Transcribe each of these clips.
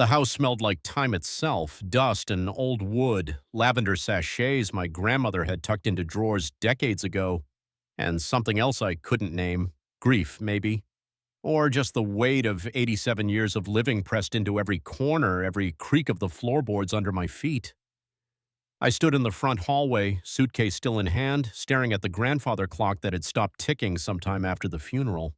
The house smelled like time itself, dust and old wood, lavender sachets my grandmother had tucked into drawers decades ago, and something else I couldn't name. Grief, maybe. Or just the weight of 87 years of living pressed into every corner, every creak of the floorboards under my feet. I stood in the front hallway, suitcase still in hand, staring at the grandfather clock that had stopped ticking sometime after the funeral.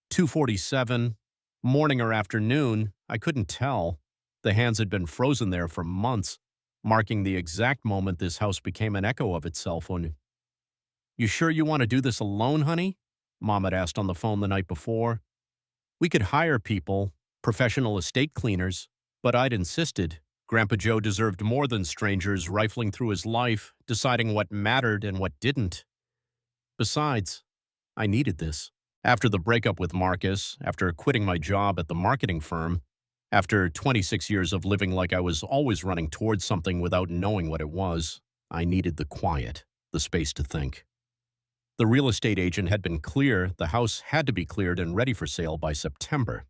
2:47, morning or afternoon, I couldn't tell. The hands had been frozen there for months, marking the exact moment this house became an echo of itself when, "You sure you want to do this alone, honey?" Mom had asked on the phone the night before. We could hire people, professional estate cleaners, but I'd insisted. Grandpa Joe deserved more than strangers rifling through his life, deciding what mattered and what didn't. Besides, I needed this. After the breakup with Marcus, after quitting my job at the marketing firm, after 26 years of living like I was always running towards something without knowing what it was, I needed the quiet, the space to think. The real estate agent had been clear the house had to be cleared and ready for sale by September.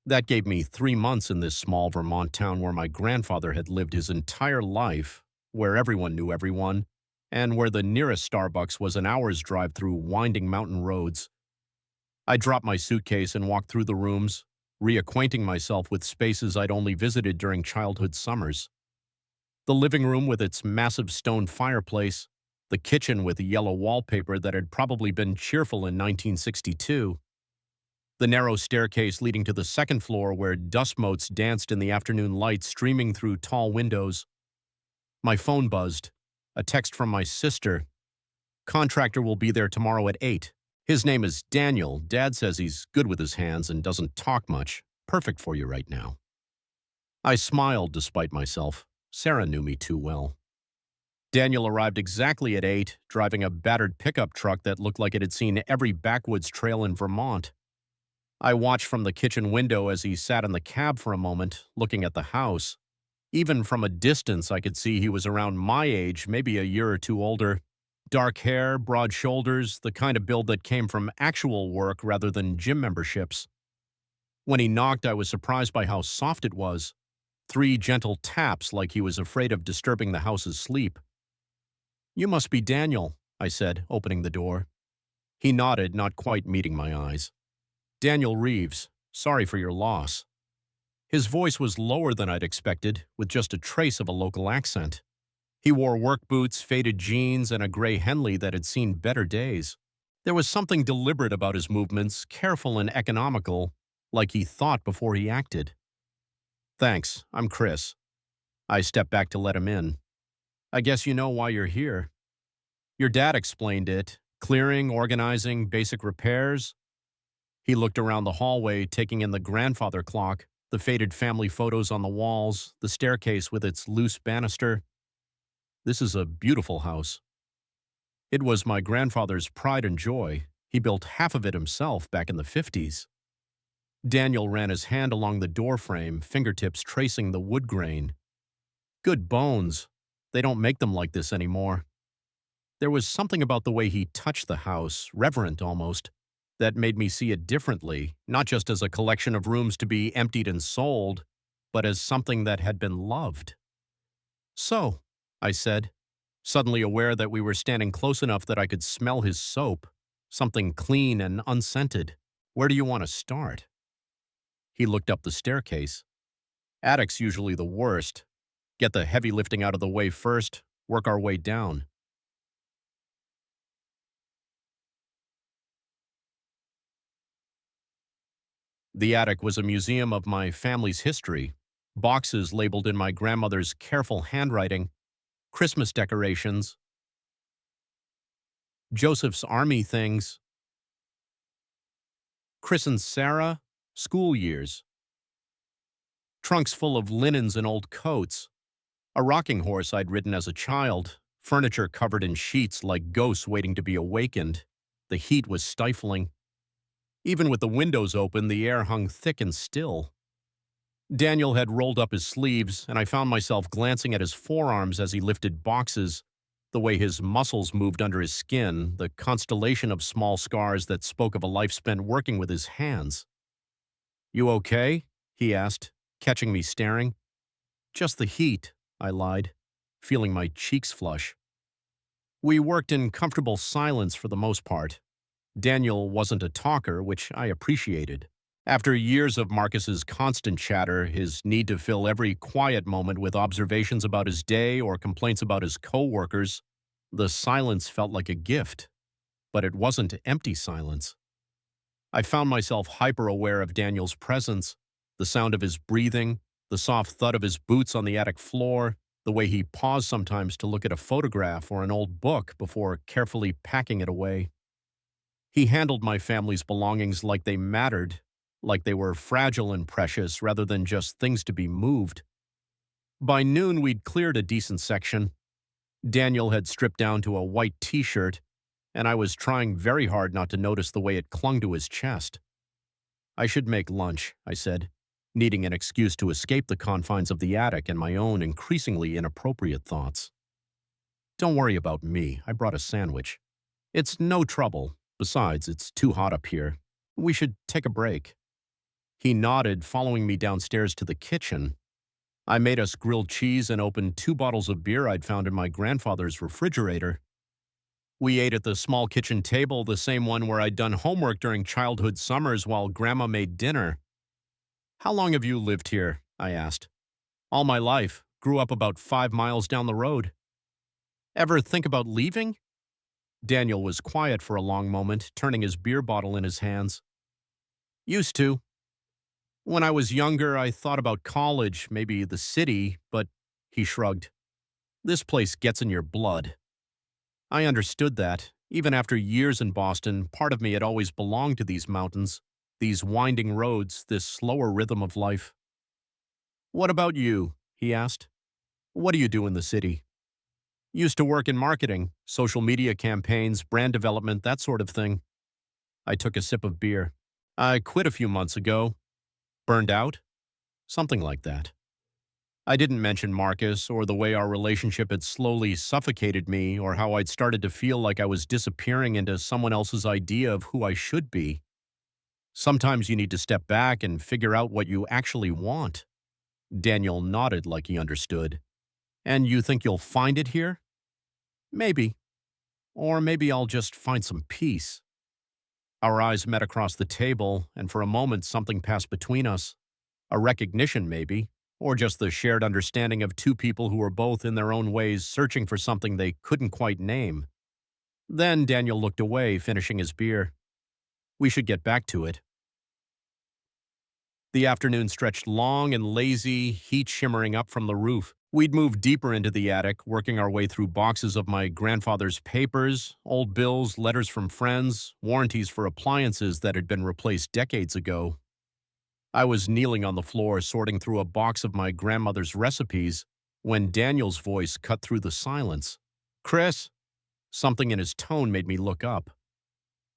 That gave me 3 months in this small Vermont town where my grandfather had lived his entire life, where everyone knew everyone, and where the nearest Starbucks was an hour's drive through winding mountain roads. I dropped my suitcase and walked through the rooms, reacquainting myself with spaces I'd only visited during childhood summers. The living room with its massive stone fireplace, the kitchen with yellow wallpaper that had probably been cheerful in 1962, the narrow staircase leading to the second floor where dust motes danced in the afternoon light streaming through tall windows. My phone buzzed. A text from my sister. "Contractor will be there tomorrow at 8. His name is Daniel. Dad says he's good with his hands and doesn't talk much. Perfect for you right now." I smiled despite myself. Sarah knew me too well. Daniel arrived exactly at 8, driving a battered pickup truck that looked like it had seen every backwoods trail in Vermont. I watched from the kitchen window as he sat in the cab for a moment, looking at the house. Even from a distance, I could see he was around my age, maybe a year or two older. Dark hair, broad shoulders, the kind of build that came from actual work rather than gym memberships. When he knocked, I was surprised by how soft it was. 3 gentle taps like he was afraid of disturbing the house's sleep. "You must be Daniel," I said, opening the door. He nodded, not quite meeting my eyes. "Daniel Reeves, sorry for your loss." His voice was lower than I'd expected, with just a trace of a local accent. He wore work boots, faded jeans, and a gray Henley that had seen better days. There was something deliberate about his movements, careful and economical, like he thought before he acted. "Thanks, I'm Chris." I stepped back to let him in. "I guess you know why you're here." "Your dad explained it. Clearing, organizing, basic repairs." He looked around the hallway, taking in the grandfather clock, the faded family photos on the walls, the staircase with its loose banister. "This is a beautiful house." It was my grandfather's pride and joy. He built half of it himself back in the 50s. Daniel ran his hand along the doorframe, fingertips tracing the wood grain. "Good bones. They don't make them like this anymore." There was something about the way he touched the house, reverent almost, that made me see it differently, not just as a collection of rooms to be emptied and sold, but as something that had been loved. "So," I said, suddenly aware that we were standing close enough that I could smell his soap, something clean and unscented. "Where do you want to start?" He looked up the staircase. "Attic's usually the worst. Get the heavy lifting out of the way first, work our way down." The attic was a museum of my family's history. Boxes labeled in my grandmother's careful handwriting, Christmas decorations, Joseph's army things, Chris and Sarah, school years, trunks full of linens and old coats, a rocking horse I'd ridden as a child, furniture covered in sheets like ghosts waiting to be awakened. The heat was stifling. Even with the windows open, the air hung thick and still. Daniel had rolled up his sleeves, and I found myself glancing at his forearms as he lifted boxes, the way his muscles moved under his skin, the constellation of small scars that spoke of a life spent working with his hands. "You okay?" he asked, catching me staring. Just the heat, I lied, feeling my cheeks flush. We worked in comfortable silence for the most part. Daniel wasn't a talker, which I appreciated. After years of Marcus's constant chatter, his need to fill every quiet moment with observations about his day or complaints about his coworkers, the silence felt like a gift. But it wasn't empty silence. I found myself hyper-aware of Daniel's presence, the sound of his breathing, the soft thud of his boots on the attic floor, the way he paused sometimes to look at a photograph or an old book before carefully packing it away. He handled my family's belongings like they mattered, like they were fragile and precious rather than just things to be moved. By noon, we'd cleared a decent section. Daniel had stripped down to a white t-shirt, and I was trying very hard not to notice the way it clung to his chest. I should make lunch, I said, needing an excuse to escape the confines of the attic and my own increasingly inappropriate thoughts. Don't worry about me, I brought a sandwich. It's no trouble. Besides, it's too hot up here. We should take a break. He nodded, following me downstairs to the kitchen. I made us grilled cheese and opened 2 bottles of beer I'd found in my grandfather's refrigerator. We ate at the small kitchen table, the same one where I'd done homework during childhood summers while Grandma made dinner. How long have you lived here? I asked. All my life. Grew up about 5 miles down the road. Ever think about leaving? Daniel was quiet for a long moment, turning his beer bottle in his hands. Used to. When I was younger, I thought about college, maybe the city, but he shrugged. This place gets in your blood. I understood that. Even after years in Boston, part of me had always belonged to these mountains, these winding roads, this slower rhythm of life. What about you? He asked. What do you do in the city? Used to work in marketing, social media campaigns, brand development, that sort of thing. I took a sip of beer. I quit a few months ago. Burned out? Something like that. I didn't mention Marcus or the way our relationship had slowly suffocated me or how I'd started to feel like I was disappearing into someone else's idea of who I should be. Sometimes you need to step back and figure out what you actually want. Daniel nodded like he understood. And you think you'll find it here? Maybe. Or maybe I'll just find some peace. Our eyes met across the table, and for a moment something passed between us. A recognition, maybe, or just the shared understanding of 2 people who were both in their own ways searching for something they couldn't quite name. Then Daniel looked away, finishing his beer. We should get back to it. The afternoon stretched long and lazy, heat shimmering up from the roof. We'd moved deeper into the attic, working our way through boxes of my grandfather's papers, old bills, letters from friends, warranties for appliances that had been replaced decades ago. I was kneeling on the floor, sorting through a box of my grandmother's recipes, when Daniel's voice cut through the silence. Chris? Something in his tone made me look up.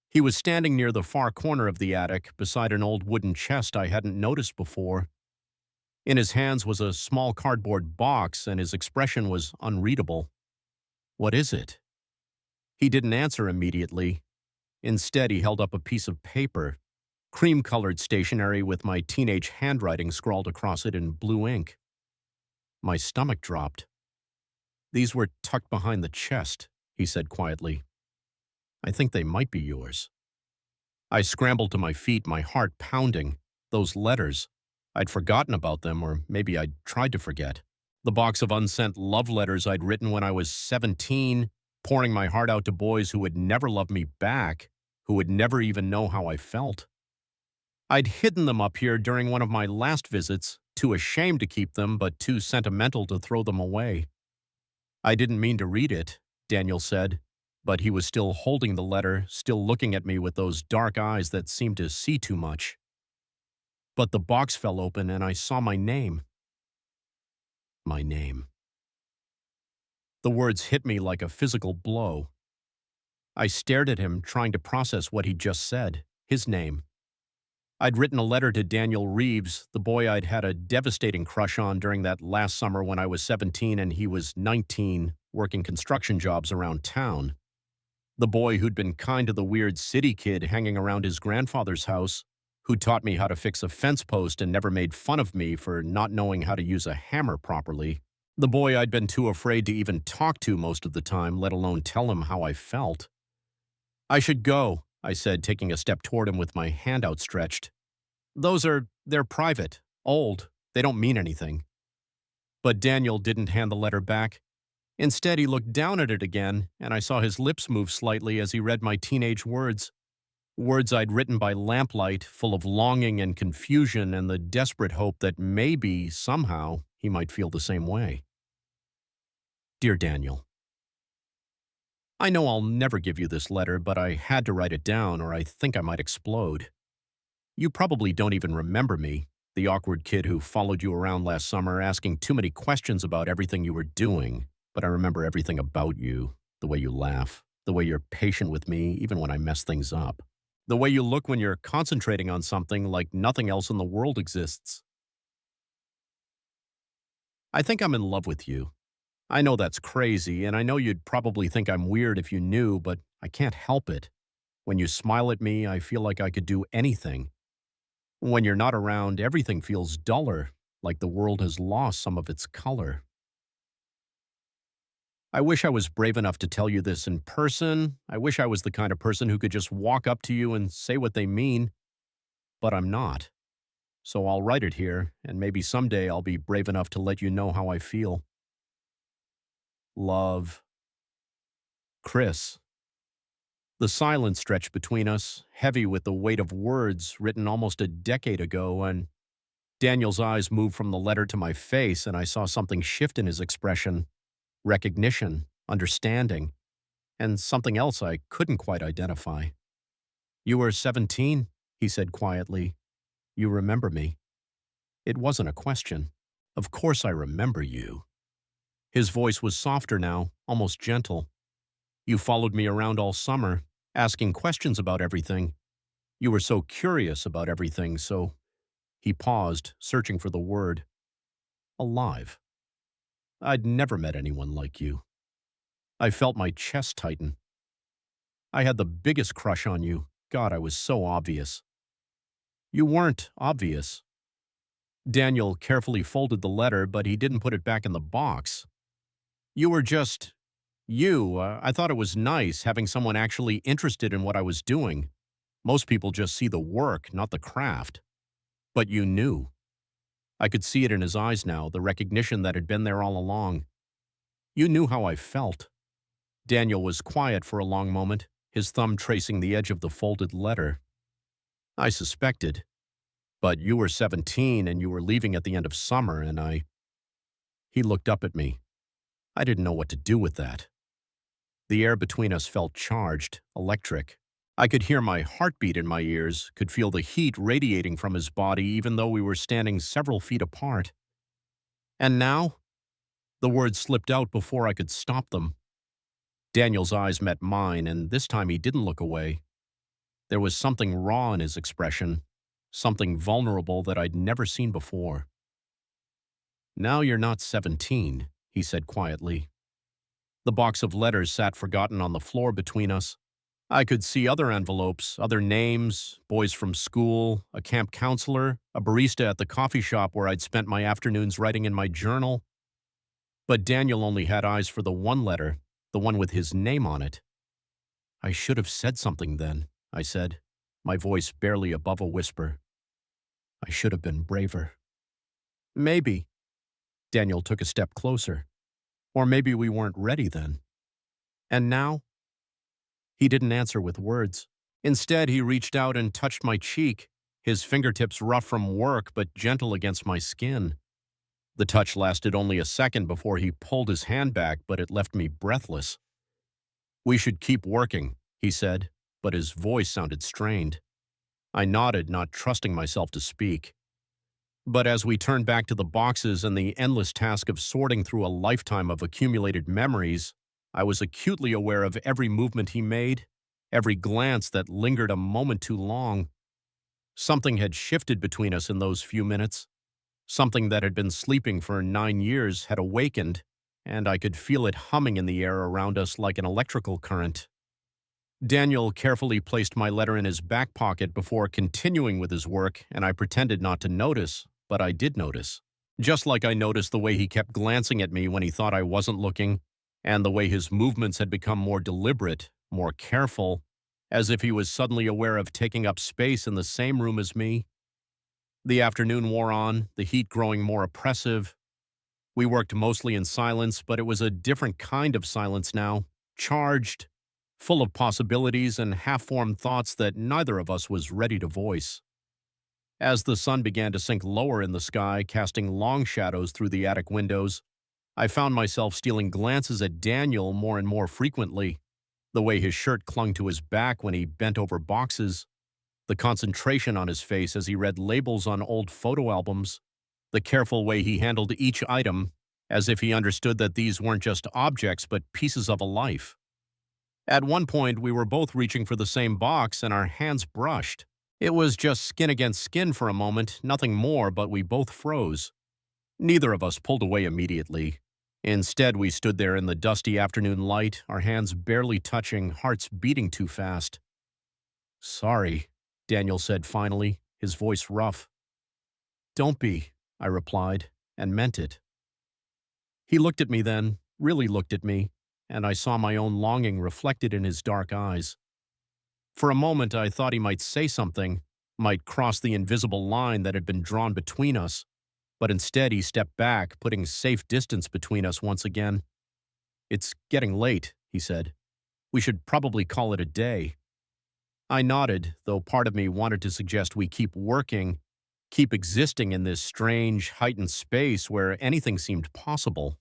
He was standing near the far corner of the attic, beside an old wooden chest I hadn't noticed before. In his hands was a small cardboard box, and his expression was unreadable. What is it? He didn't answer immediately. Instead, he held up a piece of paper, cream-colored stationery with my teenage handwriting scrawled across it in blue ink. My stomach dropped. These were tucked behind the chest, he said quietly. I think they might be yours. I scrambled to my feet, my heart pounding. Those letters. I'd forgotten about them, or maybe I'd tried to forget. The box of unsent love letters I'd written when I was 17, pouring my heart out to boys who would never love me back, who would never even know how I felt. I'd hidden them up here during one of my last visits, too ashamed to keep them, but too sentimental to throw them away. I didn't mean to read it, Daniel said, but he was still holding the letter, still looking at me with those dark eyes that seemed to see too much. But the box fell open and I saw my name. My name. The words hit me like a physical blow. I stared at him, trying to process what he'd just said, his name. I'd written a letter to Daniel Reeves, the boy I'd had a devastating crush on during that last summer when I was 17 and he was 19, working construction jobs around town. The boy who'd been kind to the weird city kid hanging around his grandfather's house, who taught me how to fix a fence post and never made fun of me for not knowing how to use a hammer properly. The boy I'd been too afraid to even talk to most of the time, let alone tell him how I felt. "I should go," I said, taking a step toward him with my hand outstretched. They're private, old, they don't mean anything." But Daniel didn't hand the letter back. Instead, he looked down at it again, and I saw his lips move slightly as he read my teenage words. Words I'd written by lamplight, full of longing and confusion and the desperate hope that maybe, somehow, he might feel the same way. "Dear Daniel, I know I'll never give you this letter, but I had to write it down or I think I might explode. You probably don't even remember me, the awkward kid who followed you around last summer asking too many questions about everything you were doing, but I remember everything about you, the way you laugh, the way you're patient with me even when I mess things up, the way you look when you're concentrating on something like nothing else in the world exists. I think I'm in love with you. I know that's crazy, and I know you'd probably think I'm weird if you knew, but I can't help it. When you smile at me, I feel like I could do anything. When you're not around, everything feels duller, like the world has lost some of its color. I wish I was brave enough to tell you this in person. I wish I was the kind of person who could just walk up to you and say what they mean, but I'm not. So I'll write it here, and maybe someday I'll be brave enough to let you know how I feel. Love, Chris." The silence stretched between us, heavy with the weight of words written almost a decade ago, and Daniel's eyes moved from the letter to my face, and I saw something shift in his expression: recognition, understanding, and something else I couldn't quite identify. "You were 17, he said quietly. "You remember me." It wasn't a question. Of course I remember you. His voice was softer now, almost gentle. "You followed me around all summer, asking questions about everything. You were so curious about everything, so—" He paused, searching for the word. "Alive. I'd never met anyone like you." I felt my chest tighten. "I had the biggest crush on you. God, I was so obvious." "You weren't obvious." Daniel carefully folded the letter, but he didn't put it back in the box. "You were just you. I thought it was nice having someone actually interested in what I was doing. Most people just see the work, not the craft. But you knew." I could see it in his eyes now, the recognition that had been there all along. "You knew how I felt." Daniel was quiet for a long moment, his thumb tracing the edge of the folded letter. "I suspected. But you were 17 and you were leaving at the end of summer, and He looked up at me. I didn't know what to do with that. The air between us felt charged, electric. I could hear my heartbeat in my ears, could feel the heat radiating from his body even though we were standing several feet apart. "And now?" The words slipped out before I could stop them. Daniel's eyes met mine, and this time he didn't look away. There was something raw in his expression, something vulnerable that I'd never seen before. "Now you're not 17, he said quietly. The box of letters sat forgotten on the floor between us. I could see other envelopes, other names, boys from school, a camp counselor, a barista at the coffee shop where I'd spent my afternoons writing in my journal. But Daniel only had eyes for the one letter, the one with his name on it. "I should have said something then," I said, my voice barely above a whisper. "I should have been braver." "Maybe." Daniel took a step closer. "Or maybe we weren't ready then." "And now?" He didn't answer with words. Instead, he reached out and touched my cheek, his fingertips rough from work but gentle against my skin. The touch lasted only a second before he pulled his hand back, but it left me breathless. "We should keep working," he said, but his voice sounded strained. I nodded, not trusting myself to speak. But as we turned back to the boxes and the endless task of sorting through a lifetime of accumulated memories, I was acutely aware of every movement he made, every glance that lingered a moment too long. Something had shifted between us in those few minutes. Something that had been sleeping for 9 years had awakened, and I could feel it humming in the air around us like an electrical current. Daniel carefully placed my letter in his back pocket before continuing with his work, and I pretended not to notice, but I did notice. Just like I noticed the way he kept glancing at me when he thought I wasn't looking, and the way his movements had become more deliberate, more careful, as if he was suddenly aware of taking up space in the same room as me. The afternoon wore on, the heat growing more oppressive. We worked mostly in silence, but it was a different kind of silence now, charged, full of possibilities and half-formed thoughts that neither of us was ready to voice. As the sun began to sink lower in the sky, casting long shadows through the attic windows, I found myself stealing glances at Daniel more and more frequently. The way his shirt clung to his back when he bent over boxes, the concentration on his face as he read labels on old photo albums, the careful way he handled each item, as if he understood that these weren't just objects but pieces of a life. At one point, we were both reaching for the same box and our hands brushed. It was just skin against skin for a moment, nothing more, but we both froze. Neither of us pulled away immediately. Instead, we stood there in the dusty afternoon light, our hands barely touching, hearts beating too fast. "Sorry," Daniel said finally, his voice rough. "Don't be," I replied, and meant it. He looked at me then, really looked at me, and I saw my own longing reflected in his dark eyes. For a moment, I thought he might say something, might cross the invisible line that had been drawn between us, but instead he stepped back, putting safe distance between us once again. "It's getting late," he said. "We should probably call it a day." I nodded, though part of me wanted to suggest we keep working, keep existing in this strange, heightened space where anything seemed possible.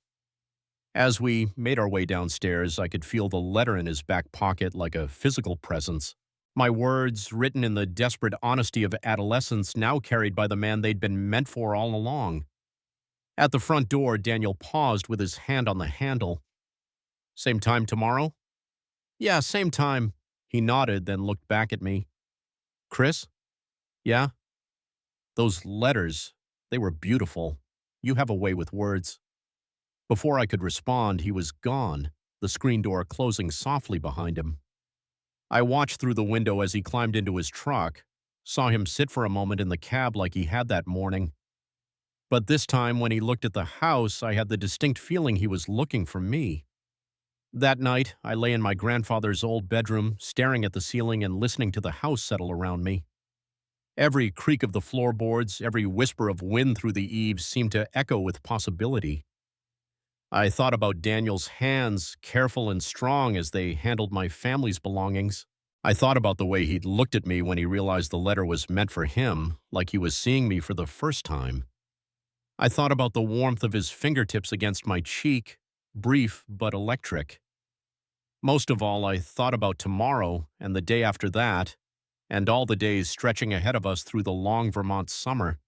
As we made our way downstairs, I could feel the letter in his back pocket like a physical presence. My words, written in the desperate honesty of adolescence, now carried by the man they'd been meant for all along. At the front door, Daniel paused with his hand on the handle. "Same time tomorrow?" "Yeah, same time." He nodded, then looked back at me. "Chris?" "Yeah?" "Those letters, they were beautiful. You have a way with words." Before I could respond, he was gone, the screen door closing softly behind him. I watched through the window as he climbed into his truck, saw him sit for a moment in the cab like he had that morning. But this time, when he looked at the house, I had the distinct feeling he was looking for me. That night, I lay in my grandfather's old bedroom, staring at the ceiling and listening to the house settle around me. Every creak of the floorboards, every whisper of wind through the eaves seemed to echo with possibility. I thought about Daniel's hands, careful and strong as they handled my family's belongings. I thought about the way he'd looked at me when he realized the letter was meant for him, like he was seeing me for the first time. I thought about the warmth of his fingertips against my cheek, brief but electric. Most of all, I thought about tomorrow and the day after that, and all the days stretching ahead of us through the long Vermont summer.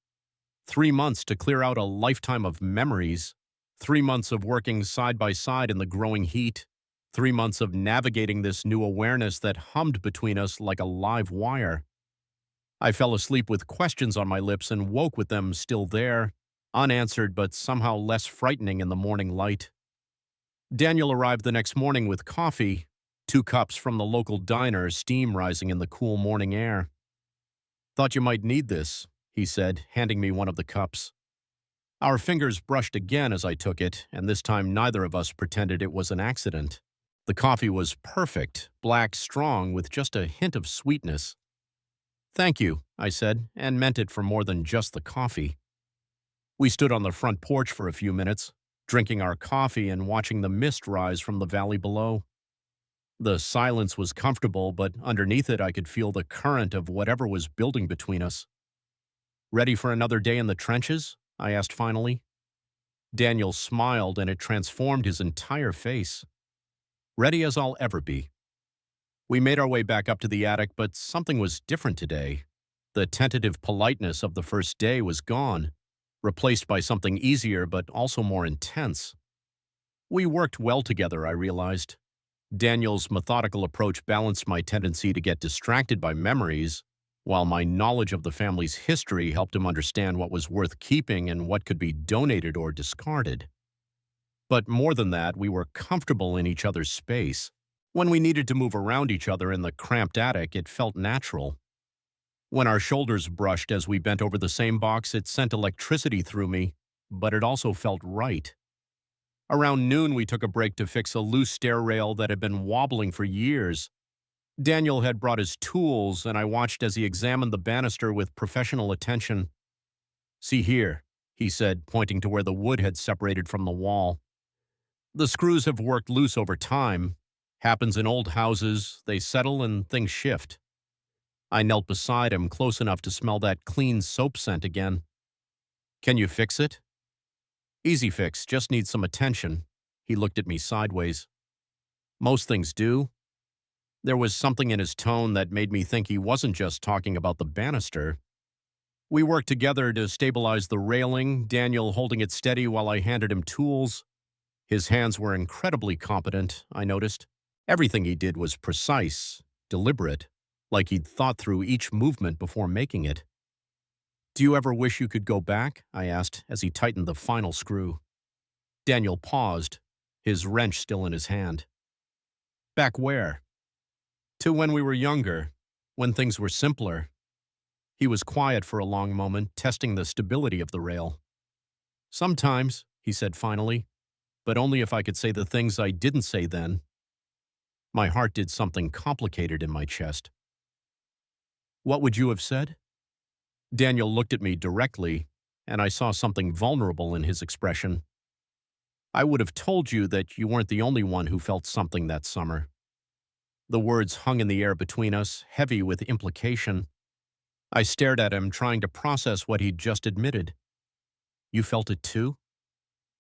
3 months to clear out a lifetime of memories. 3 months of working side by side in the growing heat. 3 months of navigating this new awareness that hummed between us like a live wire. I fell asleep with questions on my lips and woke with them still there, unanswered but somehow less frightening in the morning light. Daniel arrived the next morning with coffee, 2 cups from the local diner, steam rising in the cool morning air. "Thought you might need this," he said, handing me one of the cups. Our fingers brushed again as I took it, and this time neither of us pretended it was an accident. The coffee was perfect, black, strong, with just a hint of sweetness. "Thank you," I said, and meant it for more than just the coffee. We stood on the front porch for a few minutes, drinking our coffee and watching the mist rise from the valley below. The silence was comfortable, but underneath it I could feel the current of whatever was building between us. "Ready for another day in the trenches?" I asked finally. Daniel smiled, and it transformed his entire face. "Ready as I'll ever be." We made our way back up to the attic, but something was different today. The tentative politeness of the first day was gone, replaced by something easier but also more intense. We worked well together, I realized. Daniel's methodical approach balanced my tendency to get distracted by memories, while my knowledge of the family's history helped him understand what was worth keeping and what could be donated or discarded. But more than that, we were comfortable in each other's space. When we needed to move around each other in the cramped attic, it felt natural. When our shoulders brushed as we bent over the same box, it sent electricity through me, but it also felt right. Around noon, we took a break to fix a loose stair rail that had been wobbling for years. Daniel had brought his tools, and I watched as he examined the banister with professional attention. "See here," he said, pointing to where the wood had separated from the wall. "The screws have worked loose over time. Happens in old houses, they settle and things shift." I knelt beside him, close enough to smell that clean soap scent again. "Can you fix it?" "Easy fix, just needs some attention." He looked at me sideways. "Most things do." There was something in his tone that made me think he wasn't just talking about the banister. We worked together to stabilize the railing, Daniel holding it steady while I handed him tools. His hands were incredibly competent, I noticed. Everything he did was precise, deliberate, like he'd thought through each movement before making it. "Do you ever wish you could go back?" I asked as he tightened the final screw. Daniel paused, his wrench still in his hand. "Back where?" "To when we were younger, when things were simpler." He was quiet for a long moment, testing the stability of the rail. "Sometimes," he said finally, "but only if I could say the things I didn't say then." My heart did something complicated in my chest. "What would you have said?" Daniel looked at me directly, and I saw something vulnerable in his expression. "I would have told you that you weren't the only one who felt something that summer." The words hung in the air between us, heavy with implication. I stared at him, trying to process what he'd just admitted. "You felt it too?"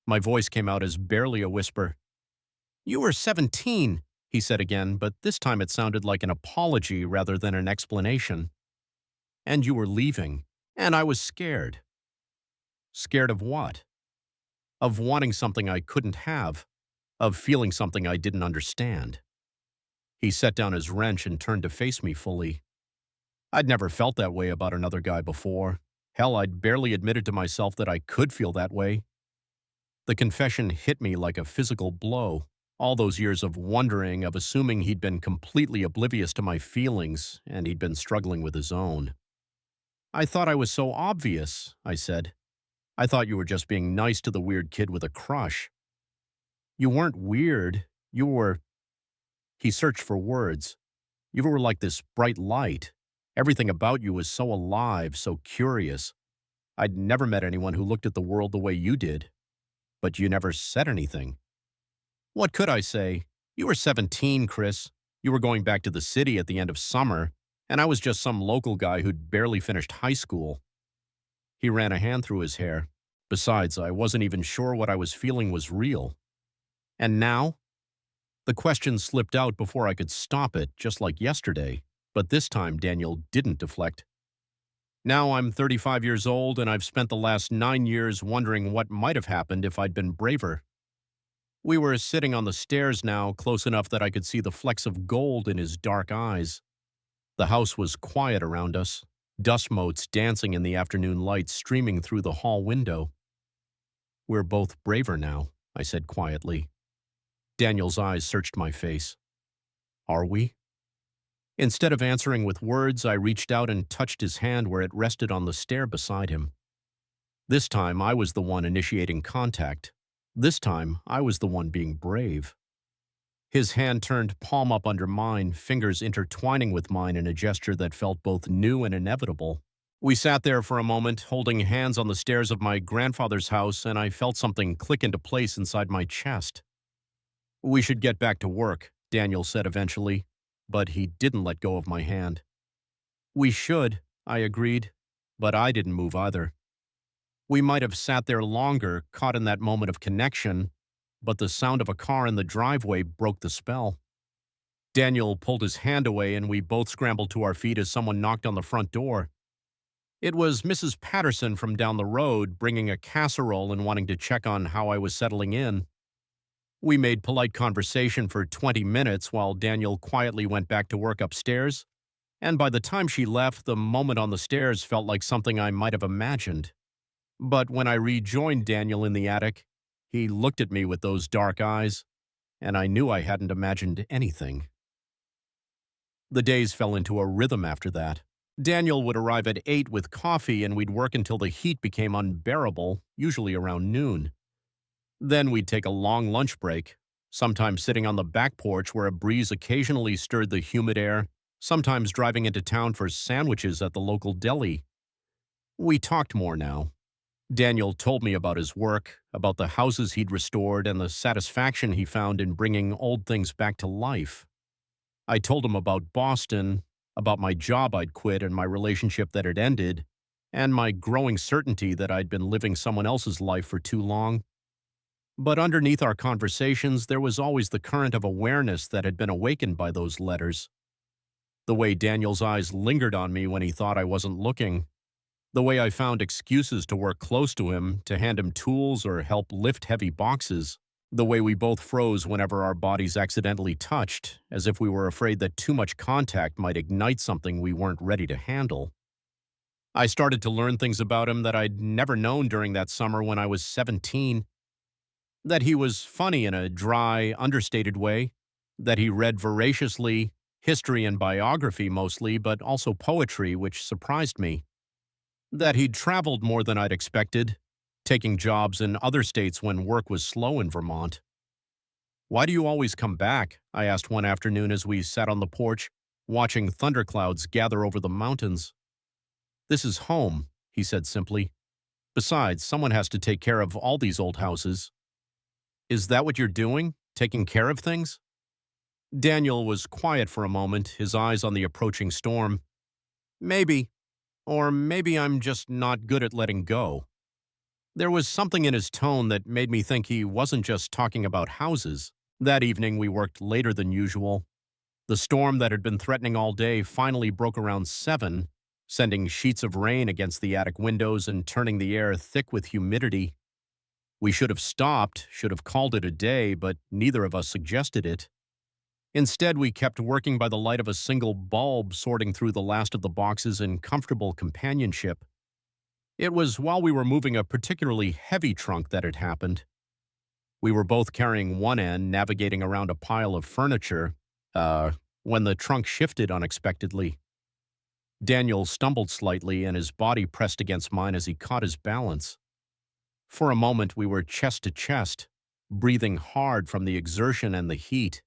My voice came out as barely a whisper. "You were 17, he said again, but this time it sounded like an apology rather than an explanation. "And you were leaving, and I was scared." "Scared of what?" "Of wanting something I couldn't have, of feeling something I didn't understand." He set down his wrench and turned to face me fully. I'd never felt that way about another guy before. Hell, I'd barely admitted to myself that I could feel that way. The confession hit me like a physical blow. All those years of wondering, of assuming he'd been completely oblivious to my feelings, and he'd been struggling with his own. "I thought I was so obvious," I said. "I thought you were just being nice to the weird kid with a crush." "You weren't weird. You were—" He searched for words. "You were like this bright light. Everything about you was so alive, so curious. I'd never met anyone who looked at the world the way you did. But you never said anything." "What could I say? You were 17, Chris. You were going back to the city at the end of summer, and I was just some local guy who'd barely finished high school." He ran a hand through his hair. "Besides, I wasn't even sure what I was feeling was real." "And now?" The question slipped out before I could stop it, just like yesterday. But this time Daniel didn't deflect. "Now I'm 35 years old, and I've spent the last 9 years wondering what might have happened if I'd been braver." We were sitting on the stairs now, close enough that I could see the flecks of gold in his dark eyes. The house was quiet around us, dust motes dancing in the afternoon light streaming through the hall window. "We're both braver now," I said quietly. Daniel's eyes searched my face. "Are we?" Instead of answering with words, I reached out and touched his hand where it rested on the stair beside him. This time, I was the one initiating contact. This time, I was the one being brave. His hand turned palm up under mine, fingers intertwining with mine in a gesture that felt both new and inevitable. We sat there for a moment, holding hands on the stairs of my grandfather's house, and I felt something click into place inside my chest. "We should get back to work," Daniel said eventually, but he didn't let go of my hand. "We should," I agreed, but I didn't move either. We might have sat there longer, caught in that moment of connection, but the sound of a car in the driveway broke the spell. Daniel pulled his hand away, and we both scrambled to our feet as someone knocked on the front door. It was Mrs. Patterson from down the road, bringing a casserole and wanting to check on how I was settling in. We made polite conversation for 20 minutes while Daniel quietly went back to work upstairs, and by the time she left, the moment on the stairs felt like something I might have imagined. But when I rejoined Daniel in the attic, he looked at me with those dark eyes. and I knew I hadn't imagined anything. The days fell into a rhythm after that. Daniel would arrive at 8 with coffee, and we'd work until the heat became unbearable, usually around noon. Then we'd take a long lunch break, sometimes sitting on the back porch where a breeze occasionally stirred the humid air, sometimes driving into town for sandwiches at the local deli. We talked more now. Daniel told me about his work, about the houses he'd restored, and the satisfaction he found in bringing old things back to life. I told him about Boston, about my job I'd quit and my relationship that had ended, and my growing certainty that I'd been living someone else's life for too long. But underneath our conversations, there was always the current of awareness that had been awakened by those letters. The way Daniel's eyes lingered on me when he thought I wasn't looking. The way I found excuses to work close to him, to hand him tools or help lift heavy boxes. The way we both froze whenever our bodies accidentally touched, as if we were afraid that too much contact might ignite something we weren't ready to handle. I started to learn things about him that I'd never known during that summer when I was 17. That he was funny in a dry, understated way. That he read voraciously, history and biography mostly, but also poetry, which surprised me. That he'd traveled more than I'd expected, taking jobs in other states when work was slow in Vermont. "Why do you always come back?" I asked one afternoon as we sat on the porch, watching thunderclouds gather over the mountains. "This is home," he said simply. "Besides, someone has to take care of all these old houses." "Is that what you're doing? Taking care of things?" Daniel was quiet for a moment, his eyes on the approaching storm. "Maybe. Or maybe I'm just not good at letting go." There was something in his tone that made me think he wasn't just talking about houses. That evening we worked later than usual. The storm that had been threatening all day finally broke around 7, sending sheets of rain against the attic windows and turning the air thick with humidity. We should have stopped, should have called it a day, but neither of us suggested it. Instead, we kept working by the light of a single bulb, sorting through the last of the boxes in comfortable companionship. It was while we were moving a particularly heavy trunk that it happened. We were both carrying one end, navigating around a pile of furniture, when the trunk shifted unexpectedly. Daniel stumbled slightly, and his body pressed against mine as he caught his balance. For a moment, we were chest to chest, breathing hard from the exertion and the heat.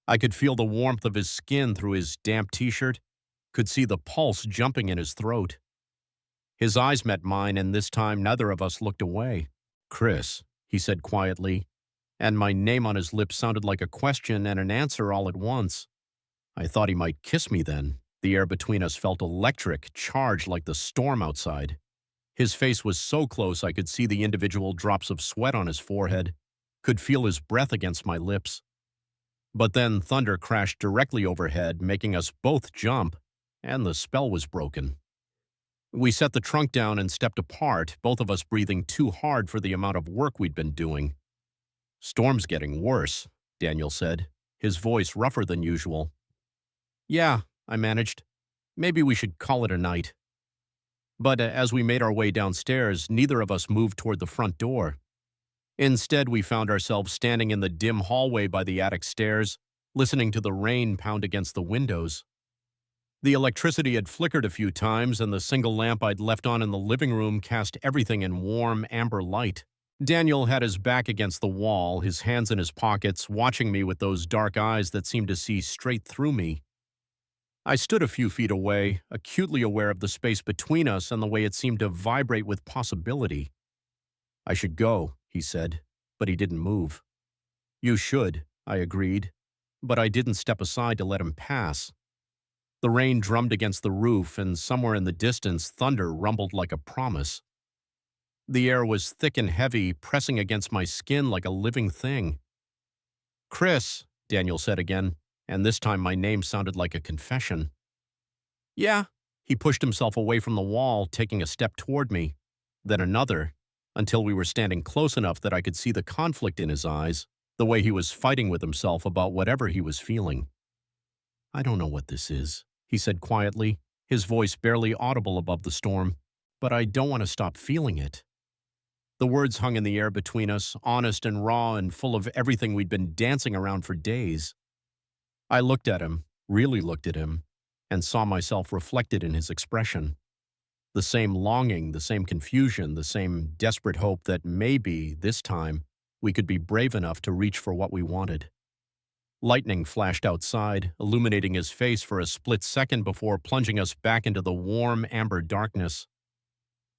I could feel the warmth of his skin through his damp t-shirt, could see the pulse jumping in his throat. His eyes met mine, and this time neither of us looked away. "Chris," he said quietly, and my name on his lips sounded like a question and an answer all at once. I thought he might kiss me then. The air between us felt electric, charged like the storm outside. His face was so close I could see the individual drops of sweat on his forehead, could feel his breath against my lips. But then thunder crashed directly overhead, making us both jump, and the spell was broken. We set the trunk down and stepped apart, both of us breathing too hard for the amount of work we'd been doing. "Storm's getting worse," Daniel said, his voice rougher than usual. "Yeah," I managed. "Maybe we should call it a night." But as we made our way downstairs, neither of us moved toward the front door. Instead, we found ourselves standing in the dim hallway by the attic stairs, listening to the rain pound against the windows. The electricity had flickered a few times, and the single lamp I'd left on in the living room cast everything in warm, amber light. Daniel had his back against the wall, his hands in his pockets, watching me with those dark eyes that seemed to see straight through me. I stood a few feet away, acutely aware of the space between us and the way it seemed to vibrate with possibility. "I should go," he said, but he didn't move. "You should," I agreed, but I didn't step aside to let him pass. The rain drummed against the roof, and somewhere in the distance, thunder rumbled like a promise. The air was thick and heavy, pressing against my skin like a living thing. "Chris," Daniel said again, and this time my name sounded like a confession. "Yeah." He pushed himself away from the wall, taking a step toward me, then another, until we were standing close enough that I could see the conflict in his eyes, the way he was fighting with himself about whatever he was feeling. "I don't know what this is," he said quietly, his voice barely audible above the storm, "but I don't want to stop feeling it." The words hung in the air between us, honest and raw and full of everything we'd been dancing around for days. I looked at him, really looked at him, and saw myself reflected in his expression. The same longing, the same confusion, the same desperate hope that maybe, this time, we could be brave enough to reach for what we wanted. Lightning flashed outside, illuminating his face for a split second before plunging us back into the warm, amber darkness.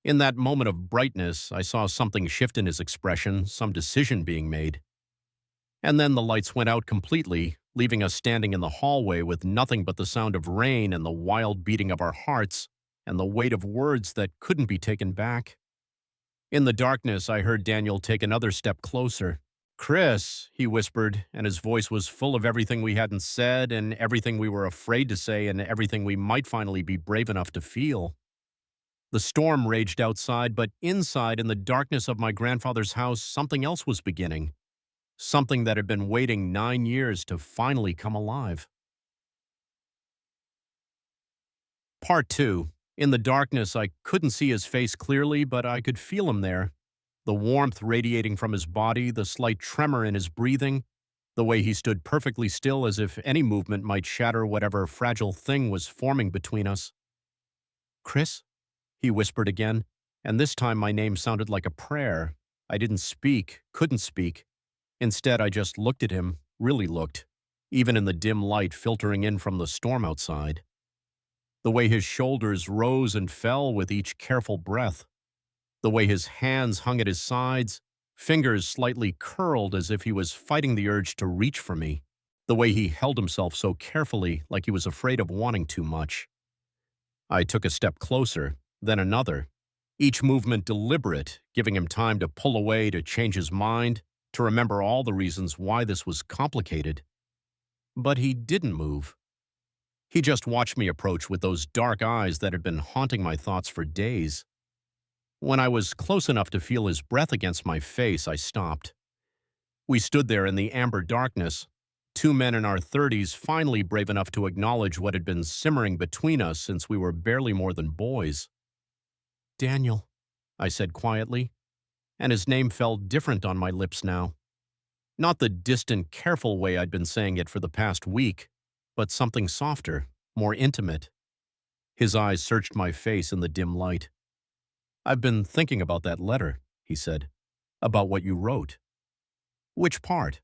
In that moment of brightness, I saw something shift in his expression, some decision being made. And then the lights went out completely, leaving us standing in the hallway with nothing but the sound of rain and the wild beating of our hearts and the weight of words that couldn't be taken back. In the darkness, I heard Daniel take another step closer. "Chris," he whispered, and his voice was full of everything we hadn't said and everything we were afraid to say and everything we might finally be brave enough to feel. The storm raged outside, but inside, in the darkness of my grandfather's house, something else was beginning. Something that had been waiting 9 years to finally come alive. Part 2. In the darkness, I couldn't see his face clearly, but I could feel him there. The warmth radiating from his body, the slight tremor in his breathing, the way he stood perfectly still as if any movement might shatter whatever fragile thing was forming between us. "Chris?" he whispered again, and this time my name sounded like a prayer. I didn't speak, couldn't speak. Instead, I just looked at him, really looked, even in the dim light filtering in from the storm outside. The way his shoulders rose and fell with each careful breath. The way his hands hung at his sides, fingers slightly curled as if he was fighting the urge to reach for me. The way he held himself so carefully, like he was afraid of wanting too much. I took a step closer, then another, each movement deliberate, giving him time to pull away, to change his mind, to remember all the reasons why this was complicated. But he didn't move. He just watched me approach with those dark eyes that had been haunting my thoughts for days. When I was close enough to feel his breath against my face, I stopped. We stood there in the amber darkness, two men in our 30s finally brave enough to acknowledge what had been simmering between us since we were barely more than boys. "Daniel," I said quietly, and his name felt different on my lips now. Not the distant, careful way I'd been saying it for the past week, but something softer, more intimate. His eyes searched my face in the dim light. "I've been thinking about that letter," he said. "About what you wrote." "Which part?"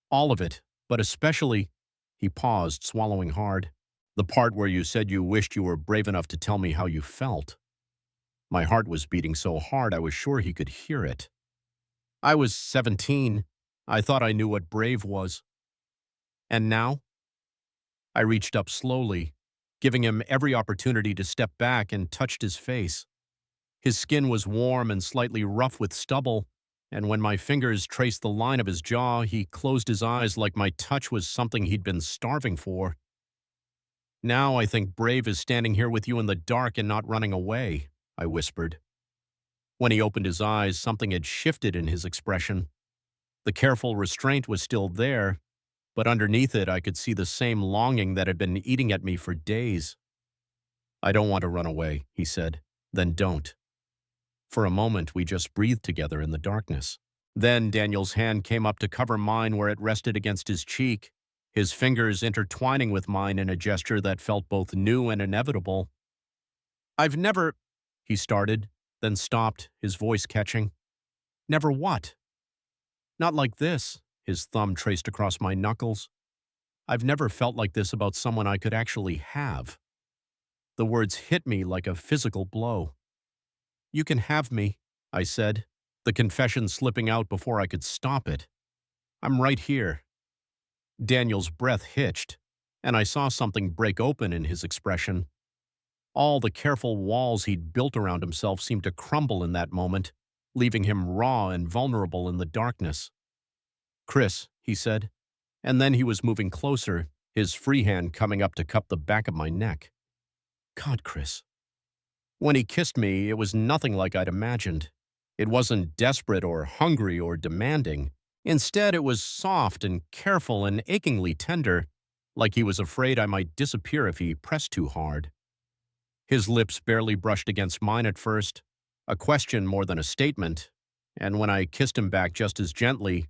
"All of it, but especially—" He paused, swallowing hard. "The part where you said you wished you were brave enough to tell me how you felt." My heart was beating so hard I was sure he could hear it. I was 17. I thought I knew what brave was. And now? I reached up slowly, giving him every opportunity to step back, and touched his face. His skin was warm and slightly rough with stubble, and when my fingers traced the line of his jaw, he closed his eyes like my touch was something he'd been starving for. "Now I think brave is standing here with you in the dark and not running away," I whispered. When he opened his eyes, something had shifted in his expression. The careful restraint was still there, but underneath it I could see the same longing that had been eating at me for days. "I don't want to run away," he said. "Then don't." For a moment, we just breathed together in the darkness. Then Daniel's hand came up to cover mine where it rested against his cheek, his fingers intertwining with mine in a gesture that felt both new and inevitable. "I've never—" he started, then stopped, his voice catching. "Never what?" "Not like this," his thumb traced across my knuckles. "I've never felt like this about someone I could actually have." The words hit me like a physical blow. "You can have me," I said, the confession slipping out before I could stop it. "I'm right here." Daniel's breath hitched, and I saw something break open in his expression. All the careful walls he'd built around himself seemed to crumble in that moment, leaving him raw and vulnerable in the darkness. "Chris," he said, and then he was moving closer, his free hand coming up to cup the back of my neck. "God, Chris." When he kissed me, it was nothing like I'd imagined. It wasn't desperate or hungry or demanding. Instead, it was soft and careful and achingly tender, like he was afraid I might disappear if he pressed too hard. His lips barely brushed against mine at first, a question more than a statement, and when I kissed him back just as gently,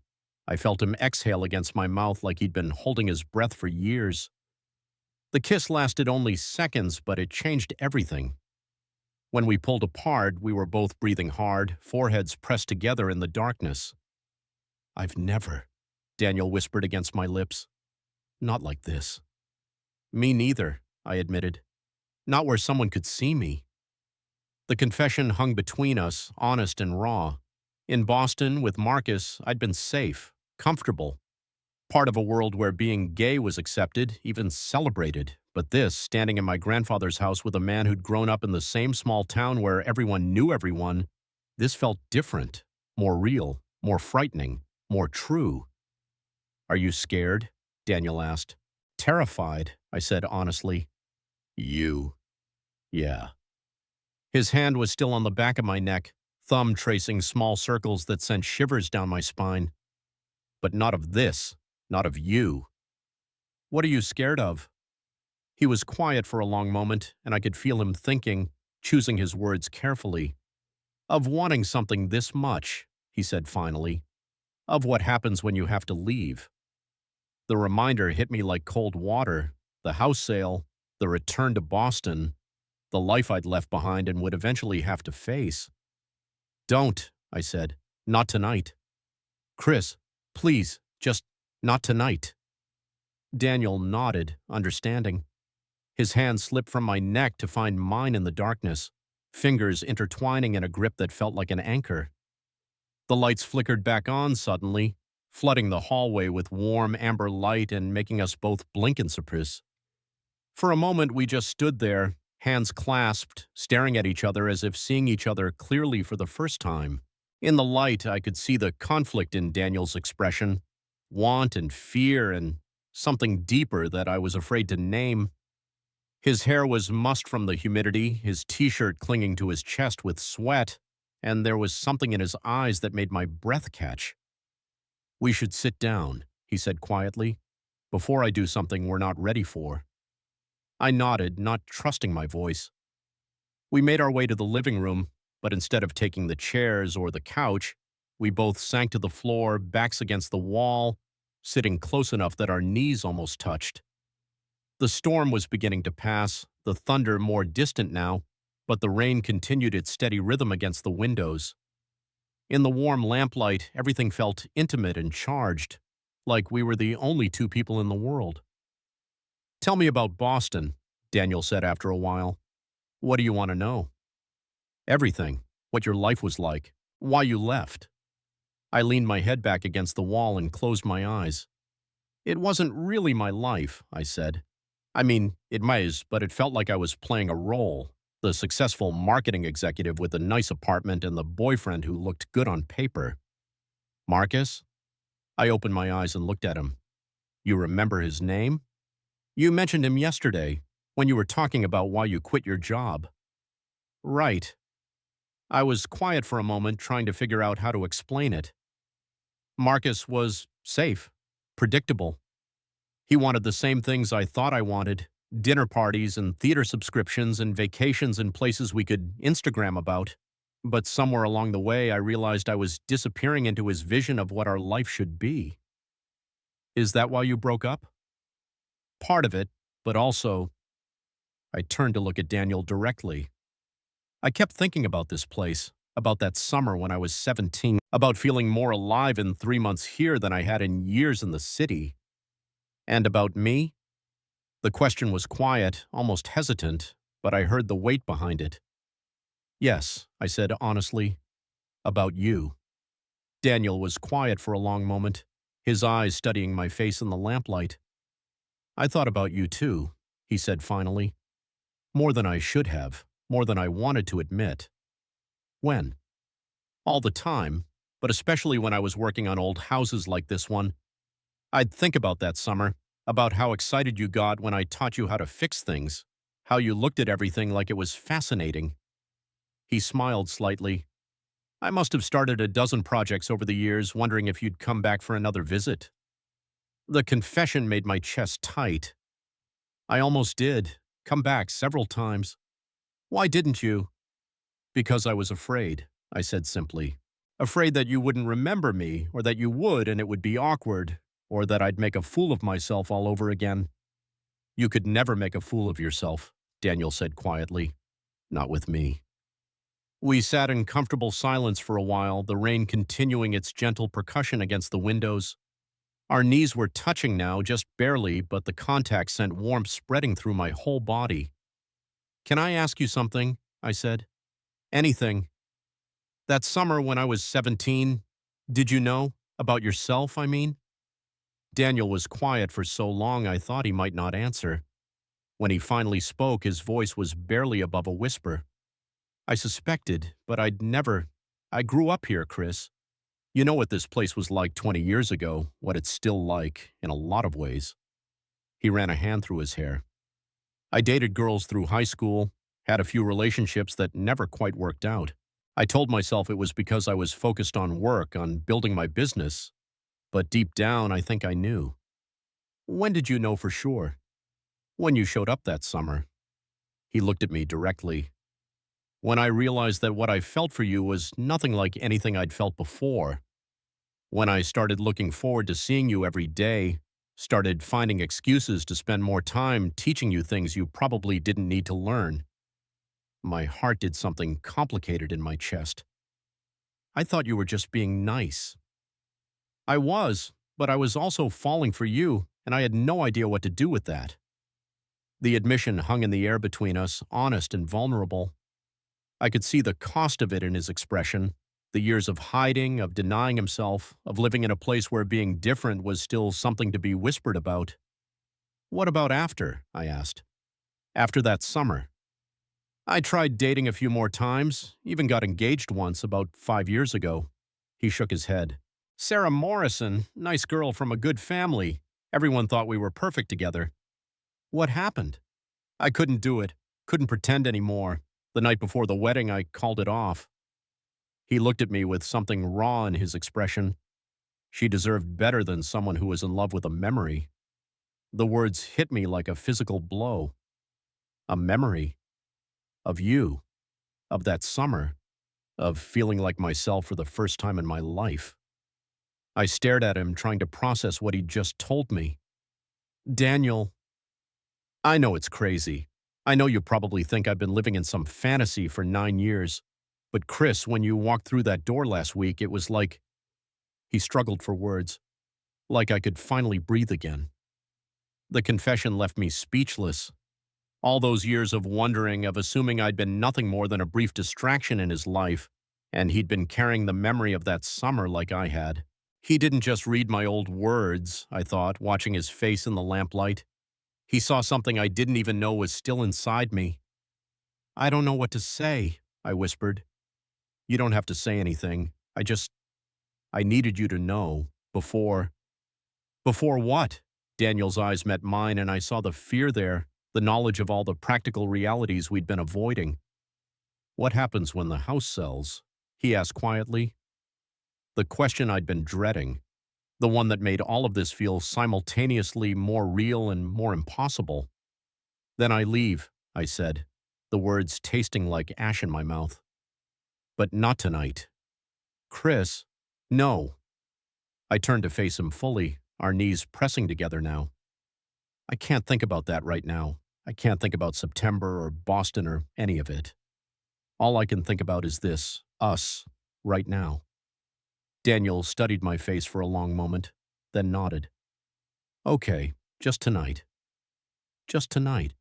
I felt him exhale against my mouth like he'd been holding his breath for years. The kiss lasted only seconds, but it changed everything. When we pulled apart, we were both breathing hard, foreheads pressed together in the darkness. "I've never," Daniel whispered against my lips. "Not like this." "Me neither," I admitted. "Not where someone could see me." The confession hung between us, honest and raw. In Boston, with Marcus, I'd been safe, comfortable, part of a world where being gay was accepted, even celebrated. But this, standing in my grandfather's house with a man who'd grown up in the same small town where everyone knew everyone, this felt different, more real, more frightening, more true. "Are you scared?" Daniel asked. "Terrified," I said honestly. "You." "Yeah." His hand was still on the back of my neck, thumb tracing small circles that sent shivers down my spine. "But not of this, not of you." "What are you scared of?" He was quiet for a long moment, and I could feel him thinking, choosing his words carefully. "Of wanting something this much," he said finally. "Of what happens when you have to leave." The reminder hit me like cold water. The house sale, the return to Boston, the life I'd left behind and would eventually have to face. "Don't," I said. "Not tonight. Chris, please, just not tonight." Daniel nodded, understanding. His hand slipped from my neck to find mine in the darkness, fingers intertwining in a grip that felt like an anchor. The lights flickered back on suddenly, flooding the hallway with warm amber light and making us both blink in surprise. For a moment, we just stood there, hands clasped, staring at each other as if seeing each other clearly for the first time. In the light, I could see the conflict in Daniel's expression, want and fear and something deeper that I was afraid to name. His hair was mussed from the humidity, his t-shirt clinging to his chest with sweat, and there was something in his eyes that made my breath catch. "We should sit down," he said quietly, "before I do something we're not ready for." I nodded, not trusting my voice. We made our way to the living room, but instead of taking the chairs or the couch, we both sank to the floor, backs against the wall, sitting close enough that our knees almost touched. The storm was beginning to pass, the thunder more distant now, but the rain continued its steady rhythm against the windows. In the warm lamplight, everything felt intimate and charged, like we were the only two people in the world. "Tell me about Boston," Daniel said after a while. "What do you want to know?" "Everything. What your life was like. Why you left." I leaned my head back against the wall and closed my eyes. "It wasn't really my life," I said. "I mean, it might, but it felt like I was playing a role. The successful marketing executive with a nice apartment and the boyfriend who looked good on paper." "Marcus?" I opened my eyes and looked at him. "You remember his name?" "You mentioned him yesterday, when you were talking about why you quit your job." "Right." I was quiet for a moment, trying to figure out how to explain it. "Marcus was safe, predictable. He wanted the same things I thought I wanted, dinner parties and theater subscriptions and vacations in places we could Instagram about. But somewhere along the way, I realized I was disappearing into his vision of what our life should be." "Is that why you broke up?" "Part of it, but also—" I turned to look at Daniel directly. I kept thinking about this place, about that summer when I was 17, about feeling more alive in 3 months here than I had in years in the city. And about me? The question was quiet, almost hesitant, but I heard the weight behind it. "Yes," I said honestly, "about you." Daniel was quiet for a long moment, his eyes studying my face in the lamplight. "I thought about you too," he said finally. "More than I should have, more than I wanted to admit." "When?" "All the time, but especially when I was working on old houses like this one. I'd think about that summer, about how excited you got when I taught you how to fix things, how you looked at everything like it was fascinating." He smiled slightly. "I must have started a dozen projects over the years, wondering if you'd come back for another visit." The confession made my chest tight. "I almost did. Come back several times." "Why didn't you?" "Because I was afraid," I said simply. Afraid that you wouldn't remember me, or that you would and it would be awkward, or that I'd make a fool of myself all over again. You could never make a fool of yourself, Daniel said quietly. Not with me. We sat in comfortable silence for a while, the rain continuing its gentle percussion against the windows. Our knees were touching now, just barely, but the contact sent warmth spreading through my whole body. Can I ask you something? I said. Anything. That summer when I was 17, did you know? About yourself, I mean? Daniel was quiet for so long I thought he might not answer. When he finally spoke, his voice was barely above a whisper. I suspected, but I grew up here, Chris. You know what this place was like 20 years ago, what it's still like, in a lot of ways. He ran a hand through his hair. I dated girls through high school, had a few relationships that never quite worked out. I told myself it was because I was focused on work, on building my business, but deep down I think I knew. When did you know for sure? When you showed up that summer. He looked at me directly. When I realized that what I felt for you was nothing like anything I'd felt before. When I started looking forward to seeing you every day, started finding excuses to spend more time teaching you things you probably didn't need to learn. My heart did something complicated in my chest. I thought you were just being nice. I was, but I was also falling for you, and I had no idea what to do with that. The admission hung in the air between us, honest and vulnerable. I could see the cost of it in his expression, the years of hiding, of denying himself, of living in a place where being different was still something to be whispered about. What about after? I asked. After that summer. I tried dating a few more times, even got engaged once about 5 years ago. He shook his head. Sarah Morrison, nice girl from a good family. Everyone thought we were perfect together. What happened? I couldn't do it, couldn't pretend anymore. The night before the wedding, I called it off. He looked at me with something raw in his expression. She deserved better than someone who was in love with a memory. The words hit me like a physical blow. A memory. Of you. Of that summer. Of feeling like myself for the first time in my life. I stared at him, trying to process what he'd just told me. Daniel, I know it's crazy. I know you probably think I've been living in some fantasy for 9 years. But Chris, when you walked through that door last week, it was like… He struggled for words. Like I could finally breathe again. The confession left me speechless. All those years of wondering, of assuming I'd been nothing more than a brief distraction in his life, and he'd been carrying the memory of that summer like I had. He didn't just read my old words, I thought, watching his face in the lamplight. He saw something I didn't even know was still inside me. I don't know what to say, I whispered. You don't have to say anything. I needed you to know, before… Before what? Daniel's eyes met mine and I saw the fear there, the knowledge of all the practical realities we'd been avoiding. What happens when the house sells? He asked quietly. The question I'd been dreading, the one that made all of this feel simultaneously more real and more impossible. Then I leave, I said, the words tasting like ash in my mouth. But not tonight. Chris, no. I turned to face him fully, our knees pressing together now. I can't think about that right now. I can't think about September or Boston or any of it. All I can think about is this, us, right now. Daniel studied my face for a long moment, then nodded. Okay, just tonight. Just tonight.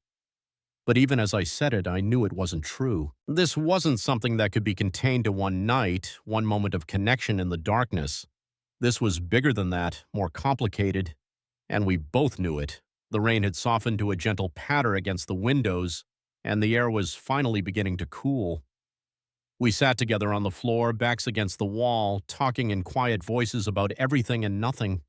But even as I said it, I knew it wasn't true. This wasn't something that could be contained to one night, one moment of connection in the darkness. This was bigger than that, more complicated, and we both knew it. The rain had softened to a gentle patter against the windows, and the air was finally beginning to cool. We sat together on the floor, backs against the wall, talking in quiet voices about everything and nothing.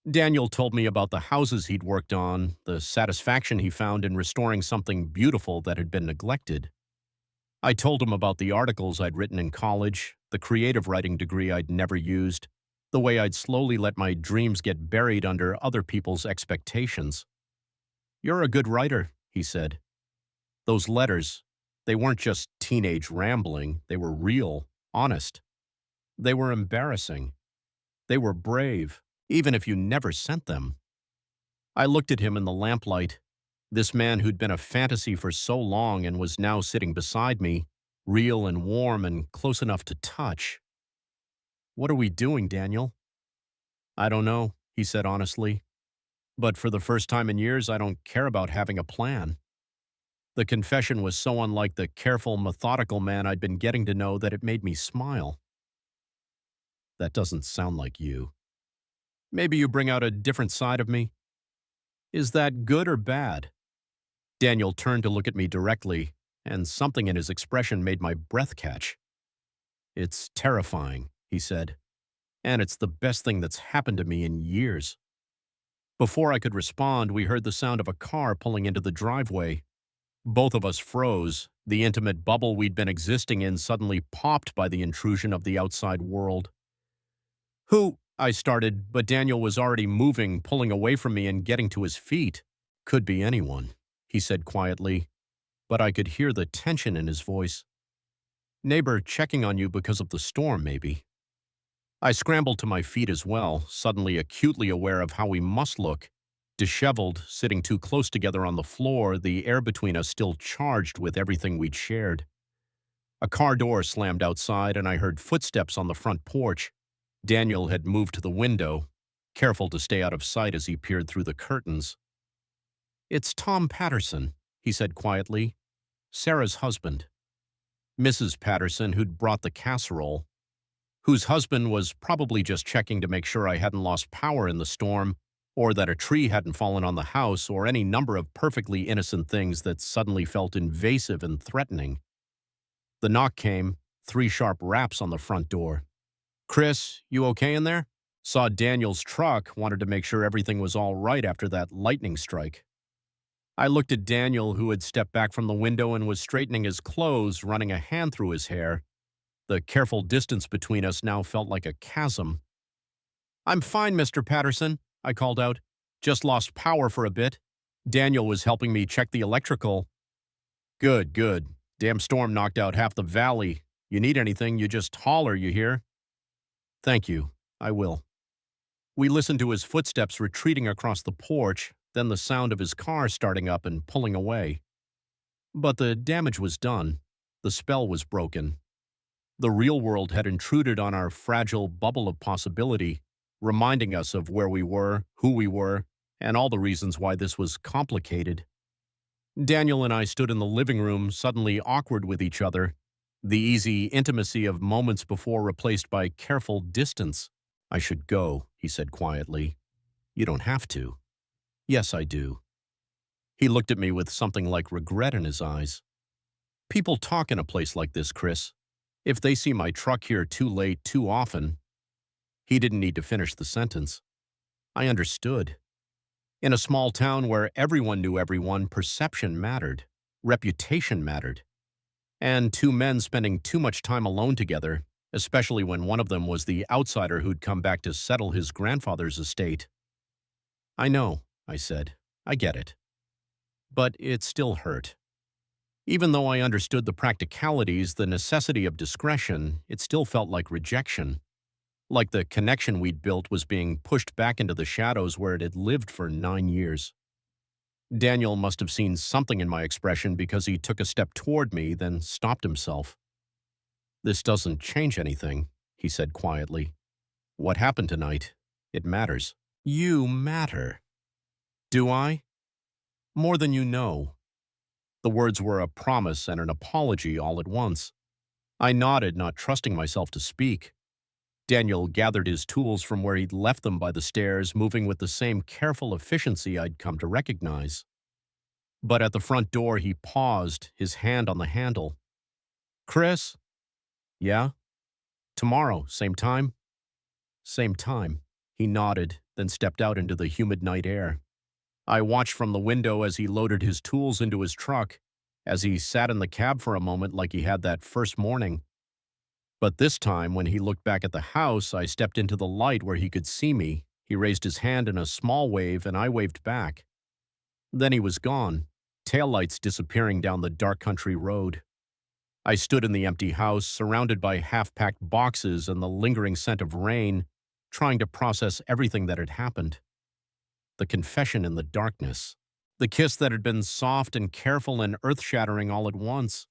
Daniel told me about the houses he'd worked on, the satisfaction he found in restoring something beautiful that had been neglected. I told him about the articles I'd written in college, the creative writing degree I'd never used, the way I'd slowly let my dreams get buried under other people's expectations. You're a good writer, he said. Those letters, they weren't just teenage rambling, they were real, honest. They were embarrassing. They were brave, even if you never sent them. I looked at him in the lamplight, this man who'd been a fantasy for so long and was now sitting beside me, real and warm and close enough to touch. What are we doing, Daniel? I don't know, he said honestly. But for the first time in years, I don't care about having a plan. The confession was so unlike the careful, methodical man I'd been getting to know that it made me smile. That doesn't sound like you. Maybe you bring out a different side of me? Is that good or bad? Daniel turned to look at me directly, and something in his expression made my breath catch. It's terrifying, he said, and it's the best thing that's happened to me in years. Before I could respond, we heard the sound of a car pulling into the driveway. Both of us froze. The intimate bubble we'd been existing in suddenly popped by the intrusion of the outside world. Who? I started, but Daniel was already moving, pulling away from me and getting to his feet. Could be anyone, he said quietly, but I could hear the tension in his voice. Neighbor checking on you because of the storm, maybe. I scrambled to my feet as well, suddenly acutely aware of how we must look. Disheveled, sitting too close together on the floor, the air between us still charged with everything we'd shared. A car door slammed outside and I heard footsteps on the front porch. Daniel had moved to the window, careful to stay out of sight as he peered through the curtains. It's Tom Patterson, he said quietly. Sarah's husband. Mrs. Patterson, who'd brought the casserole, whose husband was probably just checking to make sure I hadn't lost power in the storm, or that a tree hadn't fallen on the house, or any number of perfectly innocent things that suddenly felt invasive and threatening. The knock came, 3 sharp raps on the front door. Chris, you okay in there? Saw Daniel's truck, wanted to make sure everything was all right after that lightning strike. I looked at Daniel, who had stepped back from the window and was straightening his clothes, running a hand through his hair. The careful distance between us now felt like a chasm. I'm fine, Mr. Patterson, I called out. Just lost power for a bit. Daniel was helping me check the electrical. Good, good. Damn storm knocked out half the valley. You need anything, you just holler, you hear? Thank you. I will. We listened to his footsteps retreating across the porch, then the sound of his car starting up and pulling away. But the damage was done. The spell was broken. The real world had intruded on our fragile bubble of possibility, reminding us of where we were, who we were, and all the reasons why this was complicated. Daniel and I stood in the living room, suddenly awkward with each other, the easy intimacy of moments before replaced by careful distance. I should go, he said quietly. You don't have to. Yes, I do. He looked at me with something like regret in his eyes. People talk in a place like this, Chris. If they see my truck here too late, too often. He didn't need to finish the sentence. I understood. In a small town where everyone knew everyone, perception mattered. Reputation mattered. And 2 men spending too much time alone together, especially when one of them was the outsider who'd come back to settle his grandfather's estate. I know, I said. I get it. But it still hurt. Even though I understood the practicalities, the necessity of discretion, it still felt like rejection. Like the connection we'd built was being pushed back into the shadows where it had lived for 9 years. Daniel must have seen something in my expression because he took a step toward me, then stopped himself. This doesn't change anything, he said quietly. What happened tonight? It matters. You matter. Do I? More than you know. The words were a promise and an apology all at once. I nodded, not trusting myself to speak. Daniel gathered his tools from where he'd left them by the stairs, moving with the same careful efficiency I'd come to recognize. But at the front door, he paused, his hand on the handle. Chris? Yeah? Tomorrow, same time? Same time. He nodded, then stepped out into the humid night air. I watched from the window as he loaded his tools into his truck, as he sat in the cab for a moment like he had that first morning. But this time, when he looked back at the house, I stepped into the light where he could see me. He raised his hand in a small wave, and I waved back. Then he was gone, taillights disappearing down the dark country road. I stood in the empty house, surrounded by half-packed boxes and the lingering scent of rain, trying to process everything that had happened. The confession in the darkness. The kiss that had been soft and careful and earth-shattering all at once.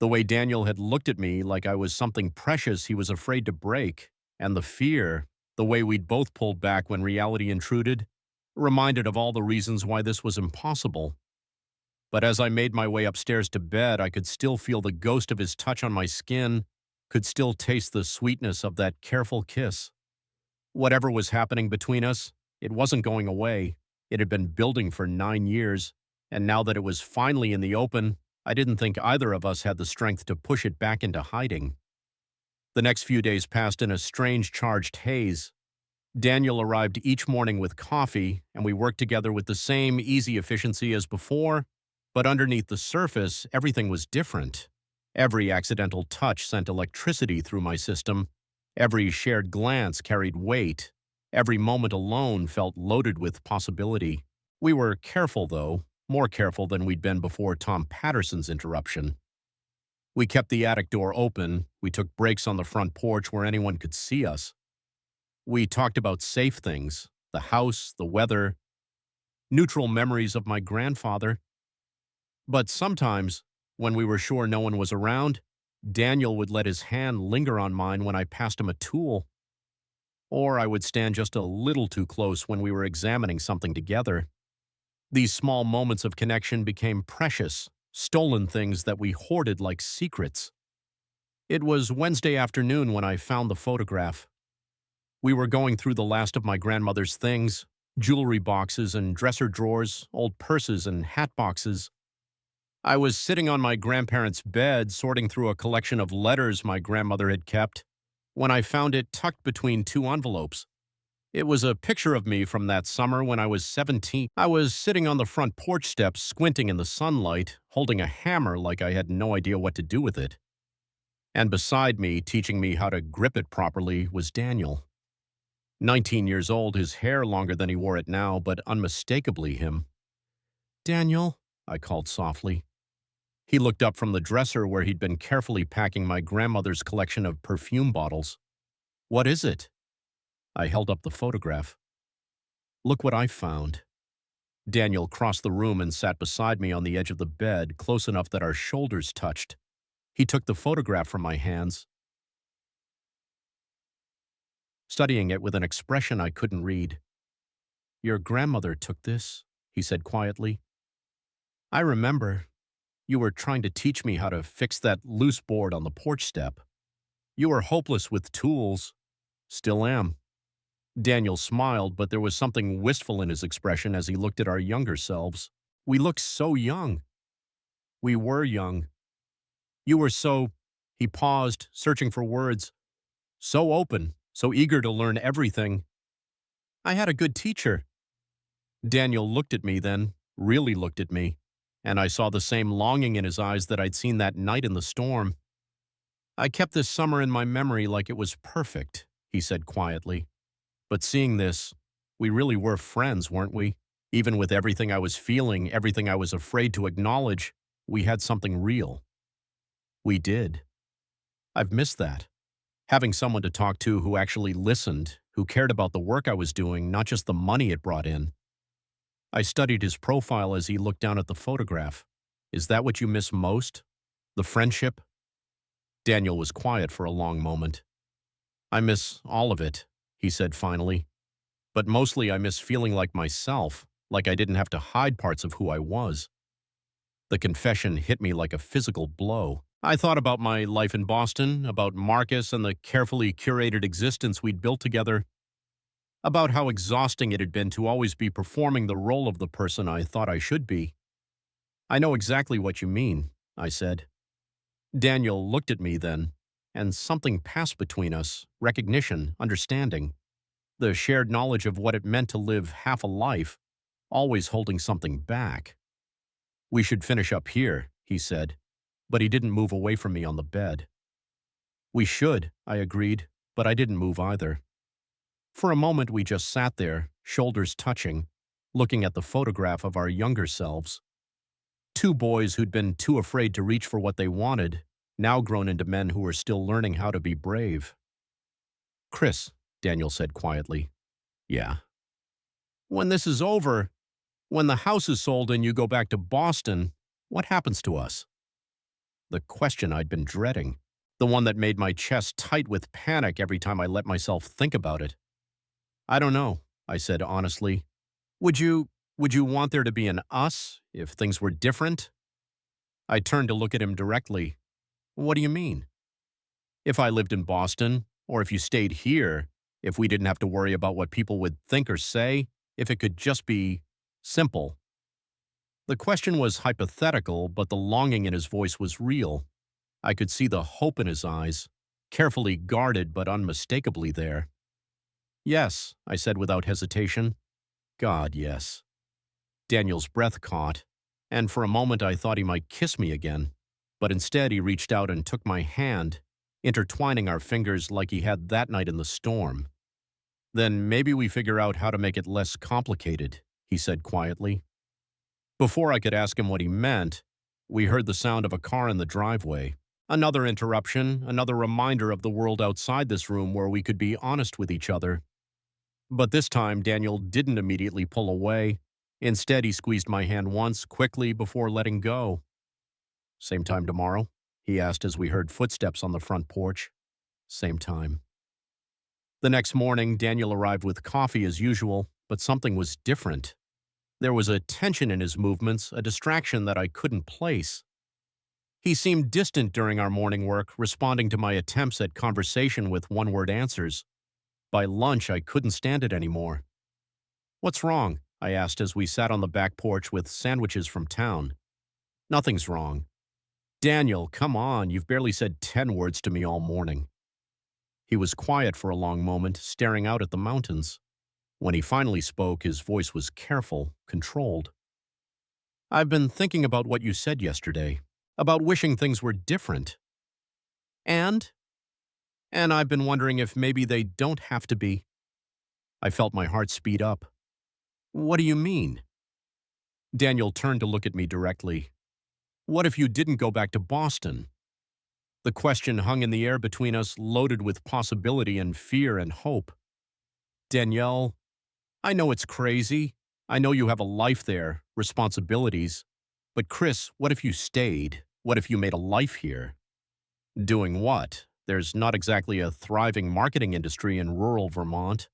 The way Daniel had looked at me like I was something precious he was afraid to break. And the fear, the way we'd both pulled back when reality intruded, reminded of all the reasons why this was impossible. But as I made my way upstairs to bed, I could still feel the ghost of his touch on my skin, could still taste the sweetness of that careful kiss. Whatever was happening between us, it wasn't going away. It had been building for 9 years, and now that it was finally in the open, I didn't think either of us had the strength to push it back into hiding. The next few days passed in a strange charged haze. Daniel arrived each morning with coffee, and we worked together with the same easy efficiency as before, but underneath the surface, everything was different. Every accidental touch sent electricity through my system. Every shared glance carried weight. Every moment alone felt loaded with possibility. We were careful, though, more careful than we'd been before Tom Patterson's interruption. We kept the attic door open. We took breaks on the front porch where anyone could see us. We talked about safe things, the house, the weather, neutral memories of my grandfather. But sometimes, when we were sure no one was around, Daniel would let his hand linger on mine when I passed him a tool. Or I would stand just a little too close when we were examining something together. These small moments of connection became precious, stolen things that we hoarded like secrets. It was Wednesday afternoon when I found the photograph. We were going through the last of my grandmother's things, jewelry boxes and dresser drawers, old purses and hat boxes. I was sitting on my grandparents' bed, sorting through a collection of letters my grandmother had kept, when I found it tucked between two envelopes. It was a picture of me from that summer when I was 17. I was sitting on the front porch steps, squinting in the sunlight, holding a hammer like I had no idea what to do with it. And beside me, teaching me how to grip it properly, was Daniel. 19 years old, his hair longer than he wore it now, but unmistakably him. "Daniel," I called softly. He looked up from the dresser where he'd been carefully packing my grandmother's collection of perfume bottles. "What is it?" I held up the photograph. "Look what I found." Daniel crossed the room and sat beside me on the edge of the bed, close enough that our shoulders touched. He took the photograph from my hands, studying it with an expression I couldn't read. "Your grandmother took this," he said quietly. "I remember. You were trying to teach me how to fix that loose board on the porch step. You were hopeless with tools. Still am." Daniel smiled, but there was something wistful in his expression as he looked at our younger selves. We looked so young. We were young. You were so— He paused, searching for words. "So open, so eager to learn everything. I had a good teacher." Daniel looked at me then, really looked at me, and I saw the same longing in his eyes that I'd seen that night in the storm. "I kept this summer in my memory like it was perfect," he said quietly. "But seeing this, we really were friends, weren't we? Even with everything I was feeling, everything I was afraid to acknowledge, we had something real." We did. I've missed that. Having someone to talk to who actually listened, who cared about the work I was doing, not just the money it brought in. I studied his profile as he looked down at the photograph. "Is that what you miss most? The friendship?" Daniel was quiet for a long moment. "I miss all of it," he said finally. "But mostly I miss feeling like myself, like I didn't have to hide parts of who I was." The confession hit me like a physical blow. I thought about my life in Boston, about Marcus and the carefully curated existence we'd built together, about how exhausting it had been to always be performing the role of the person I thought I should be. "I know exactly what you mean," I said. Daniel looked at me then, and something passed between us, recognition, understanding, the shared knowledge of what it meant to live half a life, always holding something back. "We should finish up here," he said, but he didn't move away from me on the bed. "We should," I agreed, but I didn't move either. For a moment we just sat there, shoulders touching, looking at the photograph of our younger selves. Two boys who'd been too afraid to reach for what they wanted, now grown into men who are still learning how to be brave. Chris, Daniel said quietly. Yeah. When this is over, when the house is sold and you go back to Boston, what happens to us? The question I'd been dreading. The one that made my chest tight with panic every time I let myself think about it. I don't know, I said honestly. Would you, would you want there to be an us if things were different? I turned to look at him directly. What do you mean? If I lived in Boston, or if you stayed here, if we didn't have to worry about what people would think or say, if it could just be simple. The question was hypothetical, but the longing in his voice was real. I could see the hope in his eyes, carefully guarded but unmistakably there. Yes, I said without hesitation. God, yes. Daniel's breath caught, and for a moment I thought he might kiss me again, but instead he reached out and took my hand, intertwining our fingers like he had that night in the storm. Then maybe we figure out how to make it less complicated, he said quietly. Before I could ask him what he meant, we heard the sound of a car in the driveway. Another interruption, another reminder of the world outside this room where we could be honest with each other. But this time, Daniel didn't immediately pull away. Instead, he squeezed my hand once, quickly, before letting go. Same time tomorrow? He asked as we heard footsteps on the front porch. Same time. The next morning, Daniel arrived with coffee as usual, but something was different. There was a tension in his movements, a distraction that I couldn't place. He seemed distant during our morning work, responding to my attempts at conversation with one-word answers. By lunch, I couldn't stand it anymore. What's wrong? I asked as we sat on the back porch with sandwiches from town. Nothing's wrong. Daniel, come on, you've barely said 10 words to me all morning. He was quiet for a long moment, staring out at the mountains. When he finally spoke, his voice was careful, controlled. I've been thinking about what you said yesterday, about wishing things were different. And I've been wondering if maybe they don't have to be. I felt my heart speed up. What do you mean? Daniel turned to look at me directly. What if you didn't go back to Boston? The question hung in the air between us, loaded with possibility and fear and hope. Danielle, I know it's crazy. I know you have a life there, responsibilities. But Chris, what if you stayed? What if you made a life here? Doing what? There's not exactly a thriving marketing industry in rural Vermont.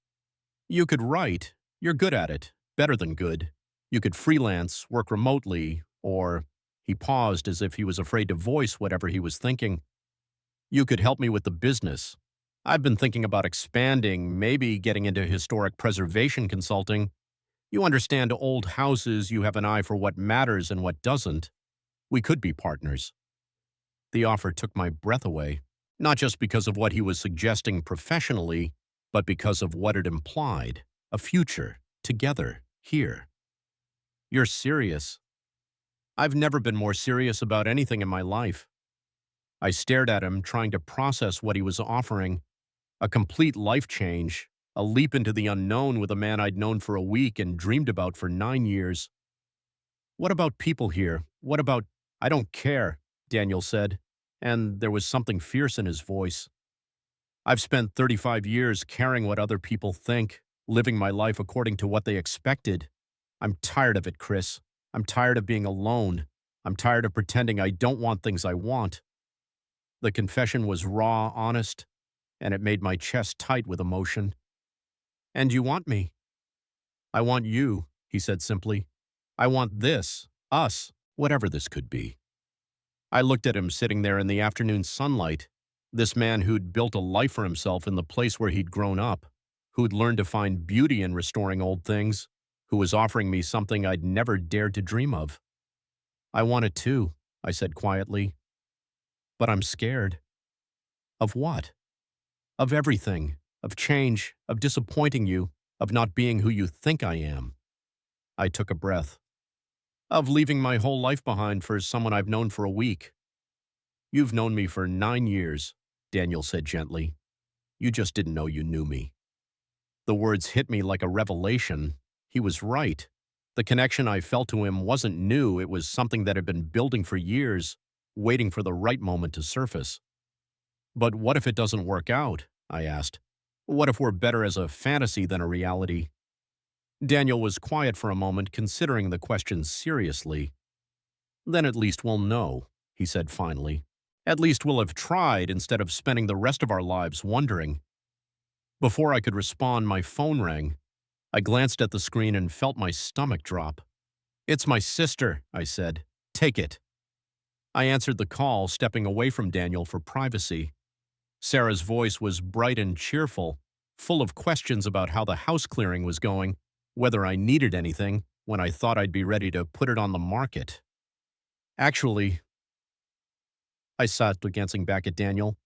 You could write. You're good at it. Better than good. You could freelance, work remotely, or… He paused as if he was afraid to voice whatever he was thinking. You could help me with the business. I've been thinking about expanding, maybe getting into historic preservation consulting. You understand old houses, you have an eye for what matters and what doesn't. We could be partners. The offer took my breath away, not just because of what he was suggesting professionally, but because of what it implied. A future, together, here. You're serious. I've never been more serious about anything in my life. I stared at him, trying to process what he was offering. A complete life change, a leap into the unknown with a man I'd known for a week and dreamed about for 9 years. What about people here? What about… I don't care, Daniel said, and there was something fierce in his voice. I've spent 35 years caring what other people think, living my life according to what they expected. I'm tired of it, Chris. I'm tired of being alone. I'm tired of pretending I don't want things I want. The confession was raw, honest, and it made my chest tight with emotion. And you want me? I want you, he said simply. I want this, us, whatever this could be. I looked at him sitting there in the afternoon sunlight, this man who'd built a life for himself in the place where he'd grown up, who'd learned to find beauty in restoring old things, who was offering me something I'd never dared to dream of. I want it too, I said quietly. But I'm scared. Of what? Of everything. Of change, of disappointing you, of not being who you think I am. I took a breath. Of leaving my whole life behind for someone I've known for a week. You've known me for 9 years, Daniel said gently. You just didn't know you knew me. The words hit me like a revelation. He was right. The connection I felt to him wasn't new, it was something that had been building for years, waiting for the right moment to surface. But what if it doesn't work out? I asked. What if we're better as a fantasy than a reality? Daniel was quiet for a moment, considering the question seriously. Then at least we'll know, he said finally. At least we'll have tried instead of spending the rest of our lives wondering. Before I could respond, my phone rang. I glanced at the screen and felt my stomach drop. "It's my sister," I said. "Take it." I answered the call, stepping away from Daniel for privacy. Sarah's voice was bright and cheerful, full of questions about how the house clearing was going, whether I needed anything, when I thought I'd be ready to put it on the market. Actually, I sat glancing back at Daniel.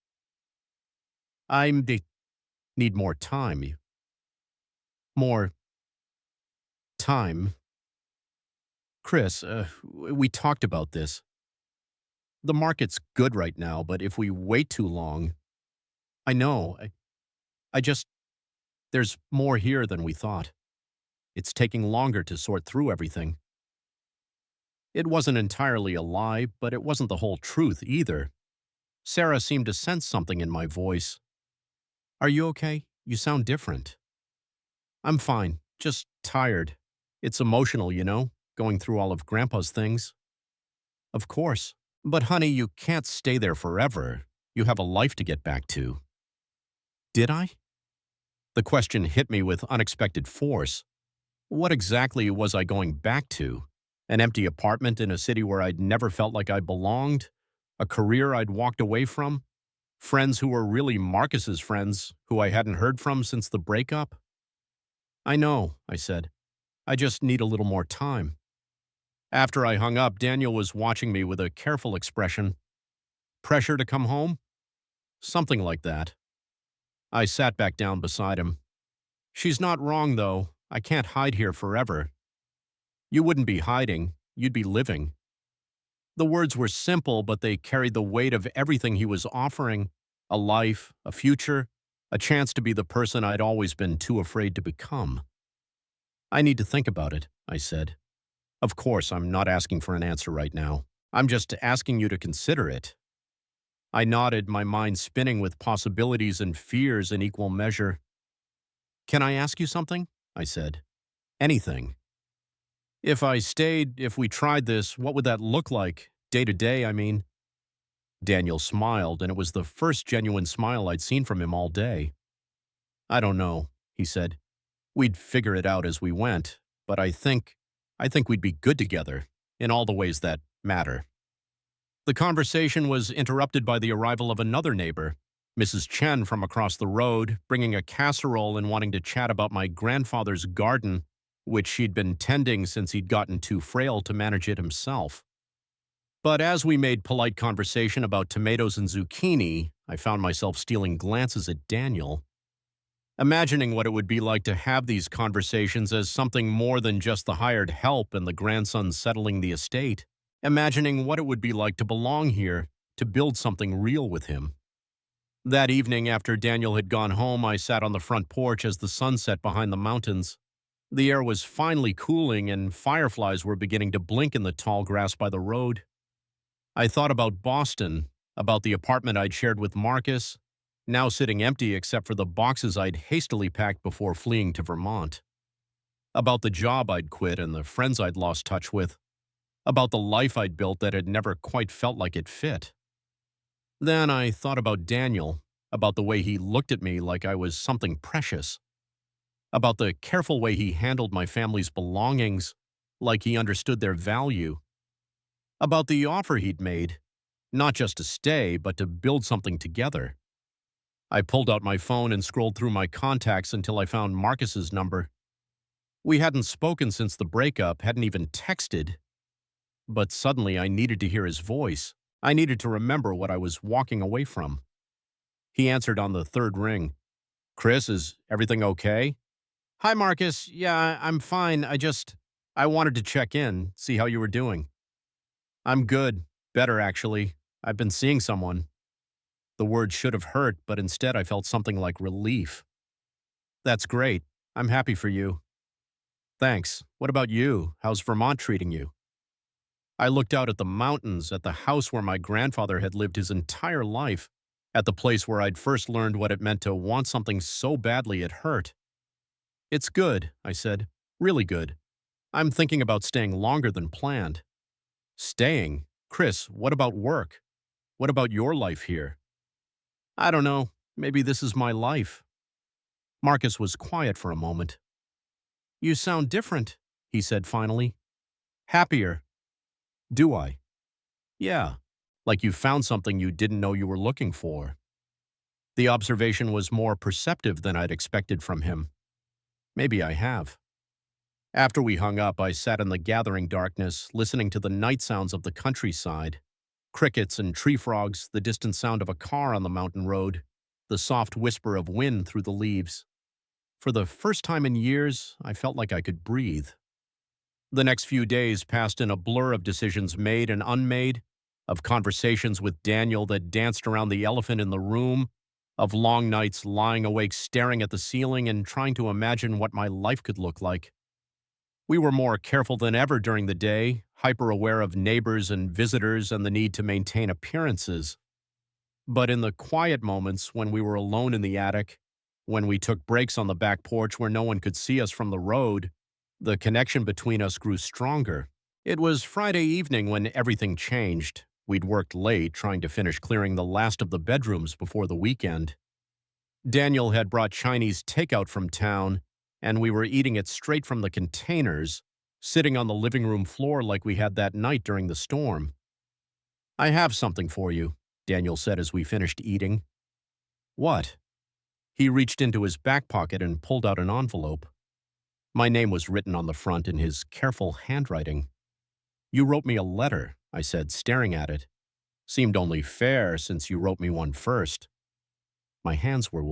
Need more time. More time. Chris, we talked about this. The market's good right now, but if we wait too long, I know, I just, there's more here than we thought. It's taking longer to sort through everything. It wasn't entirely a lie, but it wasn't the whole truth either. Sarah seemed to sense something in my voice. "Are you okay? You sound different." "I'm fine, just tired. It's emotional, going through all of Grandpa's things." "Of course. But honey, you can't stay there forever. You have a life to get back to." Did I? The question hit me with unexpected force. What exactly was I going back to? An empty apartment in a city where I'd never felt like I belonged? A career I'd walked away from? Friends who were really Marcus's friends, who I hadn't heard from since the breakup? "I know," I said. "I just need a little more time." After I hung up, Daniel was watching me with a careful expression. Pressure to come home? Something like that. I sat back down beside him. "She's not wrong, though. I can't hide here forever." "You wouldn't be hiding. You'd be living." The words were simple, but they carried the weight of everything he was offering: a life, a future, a chance to be the person I'd always been too afraid to become. "I need to think about it," I said. "Of course, I'm not asking for an answer right now. I'm just asking you to consider it." I nodded, my mind spinning with possibilities and fears in equal measure. "Can I ask you something?" I said. "Anything." If we tried this, what would that look like? Day to day, I mean." Daniel smiled, and it was the first genuine smile I'd seen from him all day. "I don't know," he said. "We'd figure it out as we went, but I think we'd be good together, in all the ways that matter." The conversation was interrupted by the arrival of another neighbor, Mrs. Chen from across the road, bringing a casserole and wanting to chat about my grandfather's garden, which she'd been tending since he'd gotten too frail to manage it himself. But as we made polite conversation about tomatoes and zucchini, I found myself stealing glances at Daniel, imagining what it would be like to have these conversations as something more than just the hired help and the grandson settling the estate, imagining what it would be like to belong here, to build something real with him. That evening, after Daniel had gone home, I sat on the front porch as the sun set behind the mountains. The air was finally cooling, and fireflies were beginning to blink in the tall grass by the road. I thought about Boston, about the apartment I'd shared with Marcus, now sitting empty except for the boxes I'd hastily packed before fleeing to Vermont. About the job I'd quit and the friends I'd lost touch with. About the life I'd built that had never quite felt like it fit. Then I thought about Daniel, about the way he looked at me like I was something precious. About the careful way he handled my family's belongings, like he understood their value. About the offer he'd made, not just to stay, but to build something together. I pulled out my phone and scrolled through my contacts until I found Marcus's number. We hadn't spoken since the breakup, hadn't even texted. But suddenly I needed to hear his voice. I needed to remember what I was walking away from. He answered on the third ring. "Chris, is everything okay?" "Hi, Marcus. Yeah, I'm fine. I wanted to check in, see how you were doing." "I'm good. Better, actually. I've been seeing someone." The word should have hurt, but instead I felt something like relief. "That's great. I'm happy for you." "Thanks. What about you? How's Vermont treating you?" I looked out at the mountains, at the house where my grandfather had lived his entire life, at the place where I'd first learned what it meant to want something so badly it hurt. It's good, I said. Really good. I'm thinking about staying longer than planned. Staying? Chris, what about work? What about your life here? I don't know. Maybe this is my life. Marcus was quiet for a moment. You sound different, he said finally. Happier. Do I? Yeah. Like you found something you didn't know you were looking for. The observation was more perceptive than I'd expected from him. Maybe I have. After we hung up, I sat in the gathering darkness, listening to the night sounds of the countryside. Crickets and tree frogs, the distant sound of a car on the mountain road, the soft whisper of wind through the leaves. For the first time in years, I felt like I could breathe. The next few days passed in a blur of decisions made and unmade, of conversations with Daniel that danced around the elephant in the room, of long nights lying awake staring at the ceiling and trying to imagine what my life could look like. We were more careful than ever during the day, hyper-aware of neighbors and visitors and the need to maintain appearances. But in the quiet moments when we were alone in the attic, when we took breaks on the back porch where no one could see us from the road, the connection between us grew stronger. It was Friday evening when everything changed. We'd worked late trying to finish clearing the last of the bedrooms before the weekend. Daniel had brought Chinese takeout from town, and we were eating it straight from the containers, sitting on the living room floor like we had that night during the storm. I have something for you, Daniel said as we finished eating. What? He reached into his back pocket and pulled out an envelope. My name was written on the front in his careful handwriting. You wrote me a letter, I said, staring at it. Seemed only fair since you wrote me one first. My hands were